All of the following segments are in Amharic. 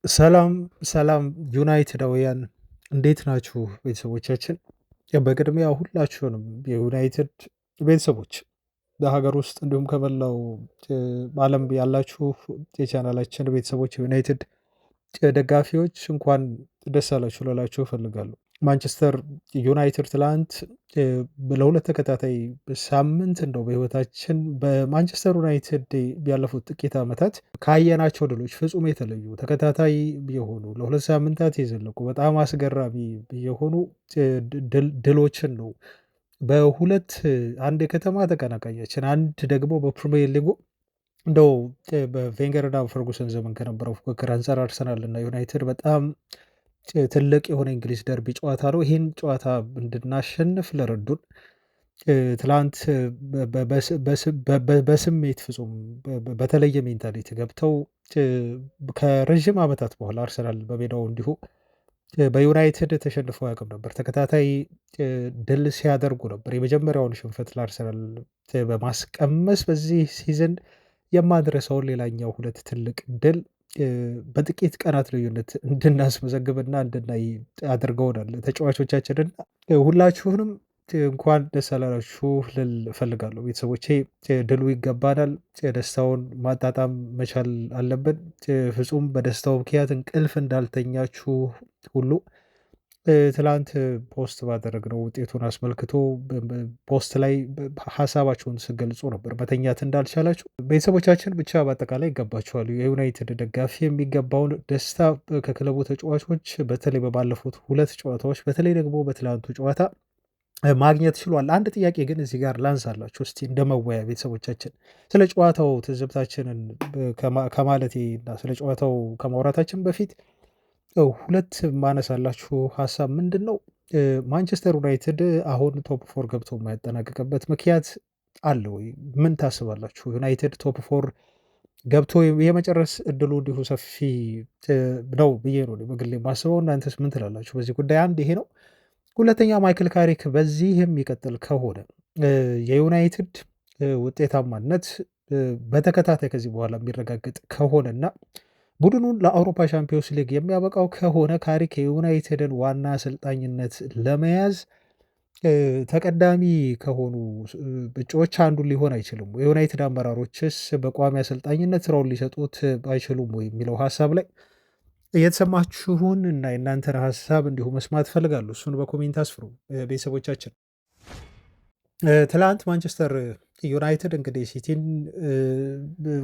ሰላም ሰላም ዩናይትዳውያን እንዴት ናችሁ ቤተሰቦቻችን? በቅድሚያ ሁላችሁንም የዩናይትድ ቤተሰቦች በሀገር ውስጥ እንዲሁም ከመላው ዓለም ያላችሁ የቻናላችን ቤተሰቦች የዩናይትድ ደጋፊዎች እንኳን ደስ አላችሁ ልላችሁ እፈልጋለሁ። ማንቸስተር ዩናይትድ ትላንት ለሁለት ተከታታይ ሳምንት እንደው በህይወታችን በማንቸስተር ዩናይትድ ያለፉት ጥቂት ዓመታት ካየናቸው ድሎች ፍጹም የተለዩ ተከታታይ የሆኑ ለሁለት ሳምንታት የዘለቁ በጣም አስገራሚ የሆኑ ድሎችን ነው በሁለት አንድ የከተማ ተቀናቃኛችን አንድ ደግሞ በፕሪሚየር ሊጉ እንደው በቬንገርና ፈርጉሰን ዘመን ከነበረው ፉክክር አንጻር አርሰናል እና ዩናይትድ በጣም ትልቅ የሆነ እንግሊዝ ደርቢ ጨዋታ ነው። ይህን ጨዋታ እንድናሸንፍ ለረዱን ትላንት በስሜት ፍጹም በተለየ ሜንታሊቲ ገብተው ከረዥም ዓመታት በኋላ አርሰናል በሜዳው እንዲሁ በዩናይትድ ተሸንፈው አያውቅም ነበር። ተከታታይ ድል ሲያደርጉ ነበር። የመጀመሪያውን ሽንፈት ለአርሰናል በማስቀመስ በዚህ ሲዝን የማድረሰውን ሌላኛው ሁለት ትልቅ ድል በጥቂት ቀናት ልዩነት እንድናስመዘግብና እንድናይ አድርገውናል። ተጫዋቾቻችንና ሁላችሁንም እንኳን ደስ አላላችሁ ልል እፈልጋለሁ። ቤተሰቦቼ ድሉ ይገባናል። ደስታውን ማጣጣም መቻል አለብን። ፍጹም በደስታው ምክንያት እንቅልፍ እንዳልተኛችሁ ሁሉ ትላንት ፖስት ባደረግነው ውጤቱን አስመልክቶ ፖስት ላይ ሀሳባችሁን ስገልጹ ነበር። መተኛት እንዳልቻላችሁ ቤተሰቦቻችን ብቻ በአጠቃላይ ይገባቸዋል። የዩናይትድ ደጋፊ የሚገባውን ደስታ ከክለቡ ተጫዋቾች በተለይ በባለፉት ሁለት ጨዋታዎች በተለይ ደግሞ በትላንቱ ጨዋታ ማግኘት ችሏል። አንድ ጥያቄ ግን እዚህ ጋር ላንሳላችሁ እስቲ እንደ መወያ ቤተሰቦቻችን ስለ ጨዋታው ትዝብታችንን ከማለቴ እና ስለ ጨዋታው ከማውራታችን በፊት ሁለት ማነሳላችሁ ሀሳብ ምንድን ነው? ማንቸስተር ዩናይትድ አሁን ቶፕ ፎር ገብቶ የማያጠናቅቅበት ምክንያት አለ ወይ? ምን ታስባላችሁ? ዩናይትድ ቶፕ ፎር ገብቶ የመጨረስ እድሉ እንዲሁ ሰፊ ነው ብዬ ነው በግሌ የማስበው። እናንተስ ምን ትላላችሁ በዚህ ጉዳይ? አንድ ይሄ ነው። ሁለተኛ ማይክል ካሪክ በዚህ የሚቀጥል ከሆነ የዩናይትድ ውጤታማነት በተከታታይ ከዚህ በኋላ የሚረጋገጥ ከሆነና ቡድኑን ለአውሮፓ ሻምፒዮንስ ሊግ የሚያበቃው ከሆነ ካሪክ የዩናይትድን ዋና አሰልጣኝነት ለመያዝ ተቀዳሚ ከሆኑ እጩዎች አንዱ ሊሆን አይችልም። የዩናይትድ አመራሮችስ በቋሚ አሰልጣኝነት ስራውን ሊሰጡት አይችሉም ወይ የሚለው ሀሳብ ላይ የተሰማችሁን እና የእናንተን ሀሳብ እንዲሁ መስማት እፈልጋለሁ። እሱን በኮሜንት አስፍሩ ቤተሰቦቻችን። ትላንት ማንቸስተር ዩናይትድ እንግዲህ ሲቲን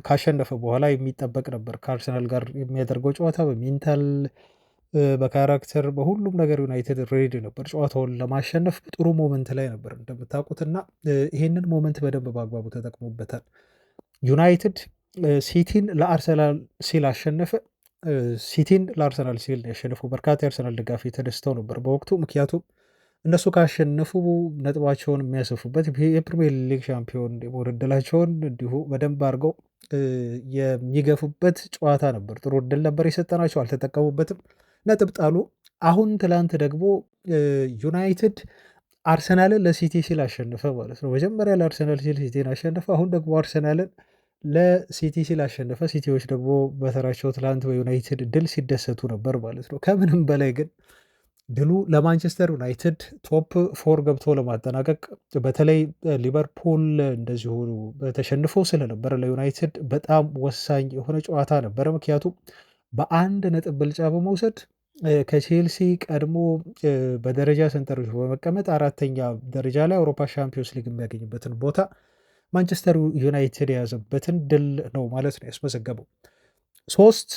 ካሸነፈ በኋላ የሚጠበቅ ነበር ከአርሰናል ጋር የሚያደርገው ጨዋታ በሜንታል በካራክተር በሁሉም ነገር ዩናይትድ ሬዲ ነበር ጨዋታውን ለማሸነፍ ጥሩ ሞመንት ላይ ነበር እንደምታውቁትና ይሄንን ሞመንት በደንብ በአግባቡ ተጠቅሞበታል። ዩናይትድ ሲቲን ለአርሰናል ሲል አሸነፈ። ሲቲን ለአርሰናል ሲል ያሸነፈው በርካታ የአርሰናል ደጋፊ ተደስተው ነበር በወቅቱ። ምክንያቱም እነሱ ካሸነፉ ነጥባቸውን የሚያሰፉበት የፕሪሚየር ሊግ ሻምፒዮን የመሆን ዕድላቸውን እንዲሁ በደንብ አድርገው የሚገፉበት ጨዋታ ነበር። ጥሩ ዕድል ነበር የሰጠናቸው፣ አልተጠቀሙበትም፣ ነጥብ ጣሉ። አሁን ትላንት ደግሞ ዩናይትድ አርሰናልን ለሲቲ ሲል አሸነፈ ማለት ነው። መጀመሪያ ለአርሰናል ሲል ሲቲን አሸነፈ። አሁን ደግሞ አርሰናልን ለሲቲ ሲል አሸነፈ። ሲቲዎች ደግሞ በተራቸው ትላንት በዩናይትድ ድል ሲደሰቱ ነበር ማለት ነው። ከምንም በላይ ግን ድሉ ለማንቸስተር ዩናይትድ ቶፕ ፎር ገብቶ ለማጠናቀቅ በተለይ ሊቨርፑል እንደዚሁ ተሸንፎ ስለነበረ ለዩናይትድ በጣም ወሳኝ የሆነ ጨዋታ ነበረ። ምክንያቱም በአንድ ነጥብ ብልጫ በመውሰድ ከቼልሲ ቀድሞ በደረጃ ሰንጠረዡ በመቀመጥ አራተኛ ደረጃ ላይ አውሮፓ ሻምፒዮንስ ሊግ የሚያገኝበትን ቦታ ማንቸስተር ዩናይትድ የያዘበትን ድል ነው ማለት ነው ያስመዘገበው። ሶስት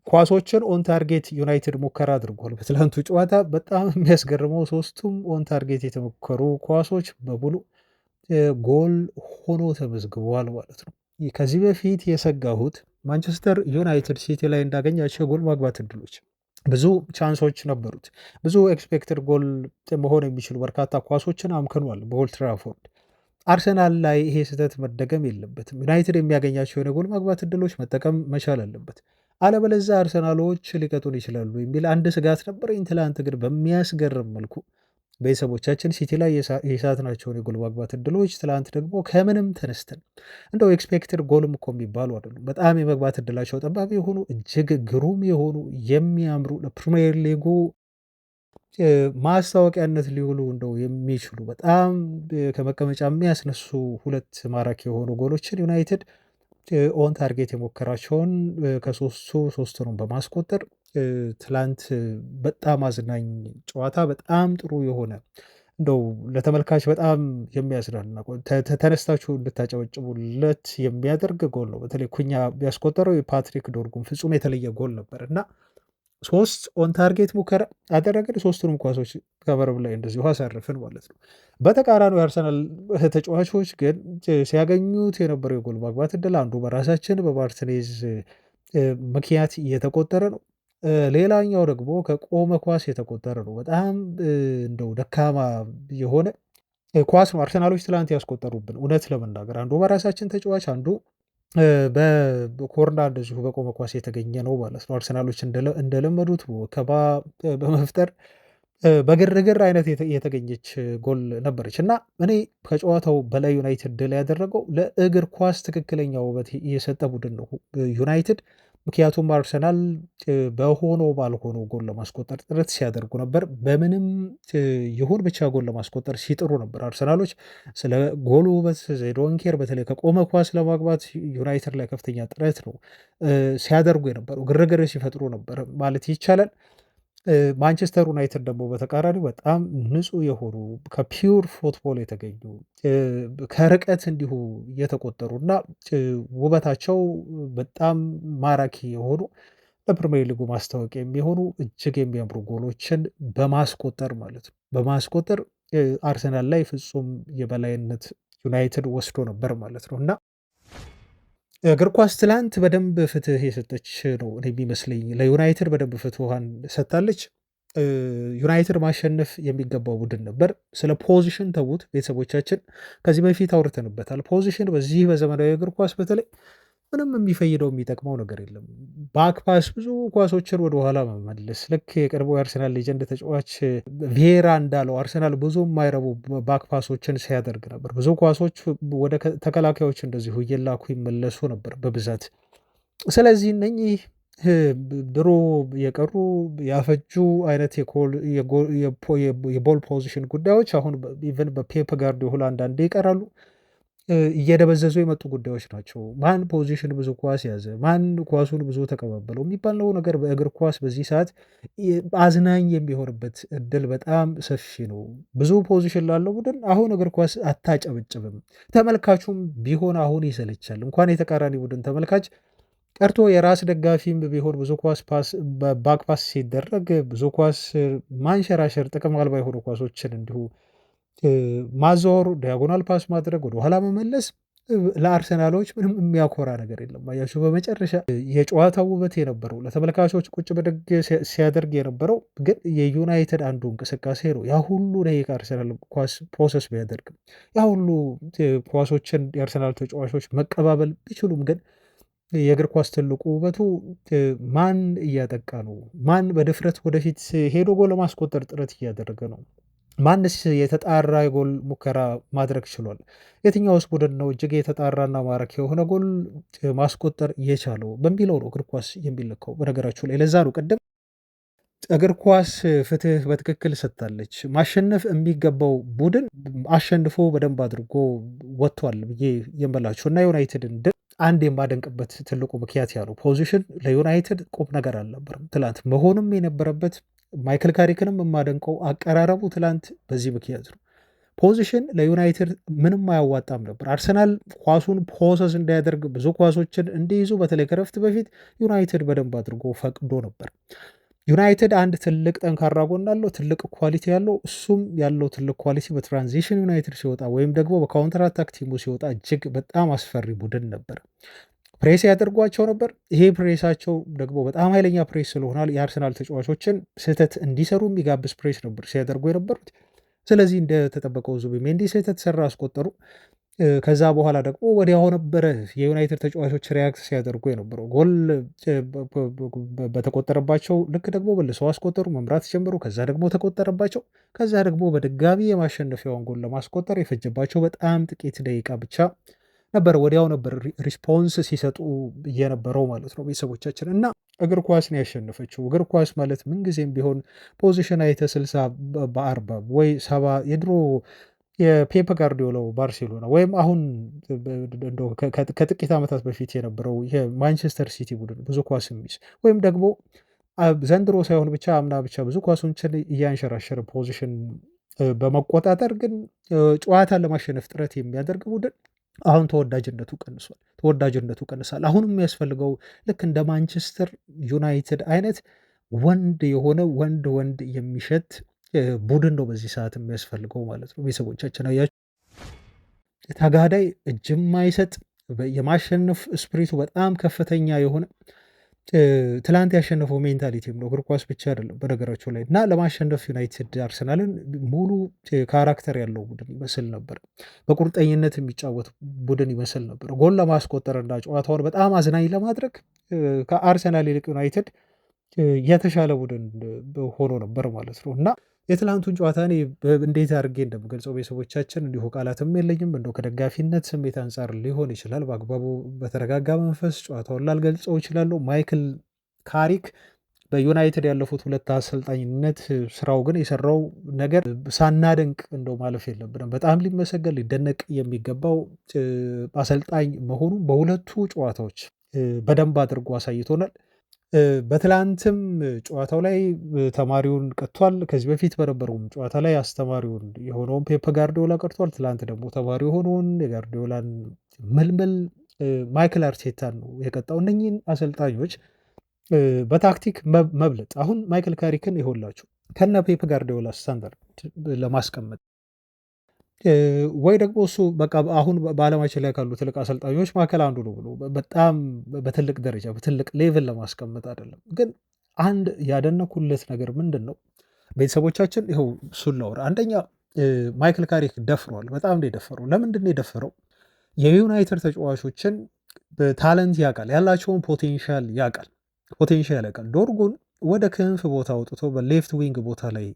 ኳሶችን ኦን ታርጌት ዩናይትድ ሙከራ አድርጓል በትላንቱ ጨዋታ። በጣም የሚያስገርመው ሶስቱም ኦን ታርጌት የተሞከሩ ኳሶች በሙሉ ጎል ሆኖ ተመዝግበዋል ማለት ነው። ከዚህ በፊት የሰጋሁት ማንቸስተር ዩናይትድ ሲቲ ላይ እንዳገኛቸው የጎል ማግባት እድሎች ብዙ ቻንሶች ነበሩት። ብዙ ኤክስፔክትድ ጎል መሆን የሚችሉ በርካታ ኳሶችን አምክኗል በኦልድ ትራፎርድ። አርሰናል ላይ ይሄ ስህተት መደገም የለበትም። ዩናይትድ የሚያገኛቸው የጎል ማግባት እድሎች መጠቀም መቻል አለበት። አለበለዚያ አርሰናሎች ሊቀጡን ይችላሉ የሚል አንድ ስጋት ነበረኝ። ትላንት ግን በሚያስገርም መልኩ ቤተሰቦቻችን ሲቲ ላይ የሳትናቸውን የጎል ማግባት እድሎች ትላንት ደግሞ ከምንም ተነስተን እንደው ኤክስፔክትድ ጎልም እኮ የሚባሉ አይደሉም። በጣም የመግባት እድላቸው ጠባብ የሆኑ እጅግ ግሩም የሆኑ የሚያምሩ ለፕሪሚየር ሊጉ ማስታወቂያነት ሊውሉ እንደው የሚችሉ በጣም ከመቀመጫ የሚያስነሱ ሁለት ማራኪ የሆኑ ጎሎችን ዩናይትድ ኦን ታርጌት የሞከራቸውን ከሶስቱ ሶስቱንም በማስቆጠር ትላንት በጣም አዝናኝ ጨዋታ፣ በጣም ጥሩ የሆነ እንደው ለተመልካች በጣም የሚያዝናና ተነስታችሁ እንድታጨበጭቡለት የሚያደርግ ጎል ነው። በተለይ ኩኛ ያስቆጠረው የፓትሪክ ዶርጉን ፍጹም የተለየ ጎል ነበር እና ሶስት ኦን ታርጌት ሙከራ አደረግን። ሶስቱንም ኳሶች ከመረብ ላይ እንደዚሁ አሳርፍን ማለት ነው። በተቃራኒው የአርሰናል ተጫዋቾች ግን ሲያገኙት የነበረው የጎል ማግባት እድል አንዱ በራሳችን በማርቲኔዝ ምክንያት እየተቆጠረ ነው። ሌላኛው ደግሞ ከቆመ ኳስ የተቆጠረ ነው። በጣም እንደው ደካማ የሆነ ኳስ ነው አርሰናሎች ትላንት ያስቆጠሩብን። እውነት ለመናገር አንዱ በራሳችን ተጫዋች አንዱ በኮርና እንደዚሁ በቆመ ኳስ የተገኘ ነው ማለት ነው። አርሰናሎች እንደለመዱት ወከባ በመፍጠር በግርግር አይነት የተገኘች ጎል ነበረች እና እኔ ከጨዋታው በላይ ዩናይትድ ድል ያደረገው ለእግር ኳስ ትክክለኛ ውበት የሰጠ ቡድን ነው ዩናይትድ። ምክንያቱም አርሰናል በሆነው ባልሆነው ጎል ለማስቆጠር ጥረት ሲያደርጉ ነበር። በምንም ይሁን ብቻ ጎል ለማስቆጠር ሲጥሩ ነበር አርሰናሎች። ስለ ጎሉ ውበት ዶንኬር በተለይ ከቆመ ኳስ ለማግባት ዩናይትድ ላይ ከፍተኛ ጥረት ነው ሲያደርጉ የነበረው፣ ግርግር ሲፈጥሩ ነበር ማለት ይቻላል። ማንቸስተር ዩናይትድ ደግሞ በተቃራኒው በጣም ንጹህ የሆኑ ከፒውር ፉትቦል የተገኙ ከርቀት እንዲሁ የተቆጠሩ እና ውበታቸው በጣም ማራኪ የሆኑ ለፕሪሚየር ሊጉ ማስታወቂያ የሚሆኑ እጅግ የሚያምሩ ጎሎችን በማስቆጠር ማለት ነው በማስቆጠር አርሰናል ላይ ፍጹም የበላይነት ዩናይትድ ወስዶ ነበር ማለት ነው እና እግር ኳስ ትላንት በደንብ ፍትህ የሰጠች ነው እኔ የሚመስለኝ። ለዩናይትድ በደንብ ፍትሃን ሰጥታለች። ዩናይትድ ማሸነፍ የሚገባው ቡድን ነበር። ስለ ፖዚሽን ተዉት ቤተሰቦቻችን፣ ከዚህ በፊት አውርተንበታል። ፖዚሽን በዚህ በዘመናዊ እግር ኳስ በተለይ ምንም የሚፈይደው የሚጠቅመው ነገር የለም። ባክፓስ ብዙ ኳሶችን ወደኋላ መመለስ፣ ልክ የቀድሞ የአርሰናል ሌጀንድ ተጫዋች ቪዬራ እንዳለው አርሰናል ብዙ የማይረቡ ባክፓሶችን ሲያደርግ ነበር። ብዙ ኳሶች ወደ ተከላካዮች እንደዚሁ እየላኩ ይመለሱ ነበር በብዛት። ስለዚህ እነኚህ ድሮ የቀሩ ያፈጁ አይነት የቦል ፖዚሽን ጉዳዮች አሁን ኢቨን በፔፕ ጋርዲዮላ አንዳንዴ ይቀራሉ። እየደበዘዙ የመጡ ጉዳዮች ናቸው። ማን ፖዚሽን ብዙ ኳስ ያዘ፣ ማን ኳሱን ብዙ ተቀባበለው የሚባለው ነገር በእግር ኳስ በዚህ ሰዓት አዝናኝ የሚሆንበት እድል በጣም ሰፊ ነው። ብዙ ፖዚሽን ላለው ቡድን አሁን እግር ኳስ አታጨበጭብም። ተመልካቹም ቢሆን አሁን ይሰለቻል። እንኳን የተቃራኒ ቡድን ተመልካች ቀርቶ የራስ ደጋፊም ቢሆን ብዙ ኳስ ባክ ፓስ ሲደረግ ብዙ ኳስ ማንሸራሸር፣ ጥቅም አልባ የሆኑ ኳሶችን እንዲሁ ማዘወሩ፣ ዲያጎናል ፓስ ማድረግ፣ ወደኋላ መመለስ ለአርሰናሎች ምንም የሚያኮራ ነገር የለም። አያችሁ በመጨረሻ የጨዋታው ውበት የነበረው ለተመልካቾች ቁጭ ብድግ ሲያደርግ የነበረው ግን የዩናይትድ አንዱ እንቅስቃሴ ነው። ያ ሁሉ ደቂቃ አርሰናል ኳስ ፕሮሰስ ቢያደርግም ያ ሁሉ ኳሶችን የአርሰናል ተጫዋቾች መቀባበል ቢችሉም ግን የእግር ኳስ ትልቁ ውበቱ ማን እያጠቃ ነው፣ ማን በድፍረት ወደፊት ሄዶ ጎል ለማስቆጠር ጥረት እያደረገ ነው፣ ማንስ የተጣራ የጎል ሙከራ ማድረግ ችሏል፣ የትኛውስ ቡድን ነው እጅግ የተጣራና ማራኪ የሆነ ጎል ማስቆጠር የቻለው በሚለው ነው እግር ኳስ የሚለካው። በነገራችሁ ላይ ለዛ ነው ቅድም እግር ኳስ ፍትህ በትክክል ሰጥታለች። ማሸነፍ የሚገባው ቡድን አሸንፎ በደንብ አድርጎ ወጥቷል ብዬ የምላችሁ እና ዩናይትድን አንድ የማደንቅበት ትልቁ ምክንያት ያለው ፖዚሽን ለዩናይትድ ቁም ነገር አልነበርም ትላንት መሆንም የነበረበት። ማይክል ካሪክንም የማደንቀው አቀራረቡ ትላንት በዚህ ምክንያት ነው። ፖዚሽን ለዩናይትድ ምንም አያዋጣም ነበር። አርሰናል ኳሱን ፖሰስ እንዳያደርግ ብዙ ኳሶችን እንዲይዙ በተለይ ከረፍት በፊት ዩናይትድ በደንብ አድርጎ ፈቅዶ ነበር። ዩናይትድ አንድ ትልቅ ጠንካራ ጎን አለው፣ ትልቅ ኳሊቲ ያለው እሱም ያለው ትልቅ ኳሊቲ በትራንዚሽን ዩናይትድ ሲወጣ ወይም ደግሞ በካውንተር አታክ ቲሙ ሲወጣ እጅግ በጣም አስፈሪ ቡድን ነበር። ፕሬስ ያደርጓቸው ነበር። ይሄ ፕሬሳቸው ደግሞ በጣም ኃይለኛ ፕሬስ ስለሆናል የአርሰናል ተጫዋቾችን ስህተት እንዲሰሩ የሚጋብዝ ፕሬስ ነበር ሲያደርጉ የነበሩት። ስለዚህ እንደተጠበቀው ዙቢሜንዲ ስህተት ሰራ፣ አስቆጠሩ። ከዛ በኋላ ደግሞ ወዲያው ነበረ የዩናይትድ ተጫዋቾች ሪያክት ሲያደርጉ የነበረው ጎል በተቆጠረባቸው ልክ ደግሞ መልሰው አስቆጠሩ፣ መምራት ጀመሩ። ከዛ ደግሞ ተቆጠረባቸው። ከዛ ደግሞ በድጋሚ የማሸነፊያውን ጎል ለማስቆጠር የፈጀባቸው በጣም ጥቂት ደቂቃ ብቻ ነበር። ወዲያው ነበር ሪስፖንስ ሲሰጡ የነበረው ማለት ነው ቤተሰቦቻችን። እና እግር ኳስ ነው ያሸነፈችው። እግር ኳስ ማለት ምንጊዜም ቢሆን ፖዚሽን አይተ 60 በ40 ወይ 70 የድሮ የፔፕ ጋርዲዮላው ባርሴሎና ወይም አሁን እንደው ከጥቂት ዓመታት በፊት የነበረው የማንቸስተር ሲቲ ቡድን ብዙ ኳስ የሚይዝ ወይም ደግሞ ዘንድሮ ሳይሆን ብቻ አምና ብቻ ብዙ ኳሶችን እያንሸራሸረ ፖዚሽን በመቆጣጠር ግን ጨዋታን ለማሸነፍ ጥረት የሚያደርግ ቡድን አሁን ተወዳጅነቱ ቀንሷል። ተወዳጅነቱ ቀንሷል። አሁን የሚያስፈልገው ልክ እንደ ማንቸስተር ዩናይትድ አይነት ወንድ የሆነ ወንድ የሚሸት ቡድን ነው በዚህ ሰዓት የሚያስፈልገው ማለት ነው። ቤተሰቦቻችን አያችሁ፣ ተጋዳይ እጅ የማይሰጥ የማሸነፍ ስፕሪቱ በጣም ከፍተኛ የሆነ ትላንት ያሸነፈው ሜንታሊቲም ነው። እግር ኳስ ብቻ አይደለም በነገራቸው ላይ እና ለማሸነፍ ዩናይትድ አርሰናልን ሙሉ ካራክተር ያለው ቡድን ይመስል ነበር። በቁርጠኝነት የሚጫወት ቡድን ይመስል ነበር። ጎል ለማስቆጠርና ጨዋታውን በጣም አዝናኝ ለማድረግ ከአርሰናል ይልቅ ዩናይትድ የተሻለ ቡድን ሆኖ ነበር ማለት ነው እና የትላንቱን ጨዋታ እኔ እንዴት አድርጌ እንደምገልጸው ቤተሰቦቻችን እንዲሁ ቃላትም የለኝም። እንደው ከደጋፊነት ስሜት አንጻር ሊሆን ይችላል። በአግባቡ በተረጋጋ መንፈስ ጨዋታውን ላልገልጸው እችላለሁ። ማይክል ካሪክ በዩናይትድ ያለፉት 2 አሰልጣኝነት ስራው ግን የሰራው ነገር ሳናደንቅ እንደው ማለፍ የለብንም። በጣም ሊመሰገን ሊደነቅ የሚገባው አሰልጣኝ መሆኑን በሁለቱ ጨዋታዎች በደንብ አድርጎ አሳይቶናል። በትላንትም ጨዋታው ላይ ተማሪውን ቀጥቷል። ከዚህ በፊት በነበረውም ጨዋታ ላይ አስተማሪውን የሆነውን ፔፕ ጋርዲዮላ ቀርቷል። ትላንት ደግሞ ተማሪ የሆነውን የጋርዲዮላን ምልምል ማይክል አርቴታን ነው የቀጣው። እነኚህን አሰልጣኞች በታክቲክ መብለጥ አሁን ማይክል ካሪክን ይሆላችሁ ከነ ፔፕ ጋርዲዮላ ስታንዳርድ ለማስቀመጥ ወይ ደግሞ እሱ በቃ አሁን በዓለማችን ላይ ካሉ ትልቅ አሰልጣኞች መካከል አንዱ ነው ብሎ በጣም በትልቅ ደረጃ በትልቅ ሌቭል ለማስቀመጥ አይደለም። ግን አንድ ያደነኩለት ነገር ምንድን ነው? ቤተሰቦቻችን ይኸው እሱን ላውራ። አንደኛ ማይክል ካሪክ ደፍሯል። በጣም ነው የደፈረው። ለምንድን ነው የደፈረው? የዩናይትድ ተጫዋቾችን ታለንት ያውቃል፣ ያላቸውን ፖቴንሻል ያውቃል። ዶርጉን ወደ ክንፍ ቦታ አውጥቶ በሌፍት ዊንግ ቦታ ላይ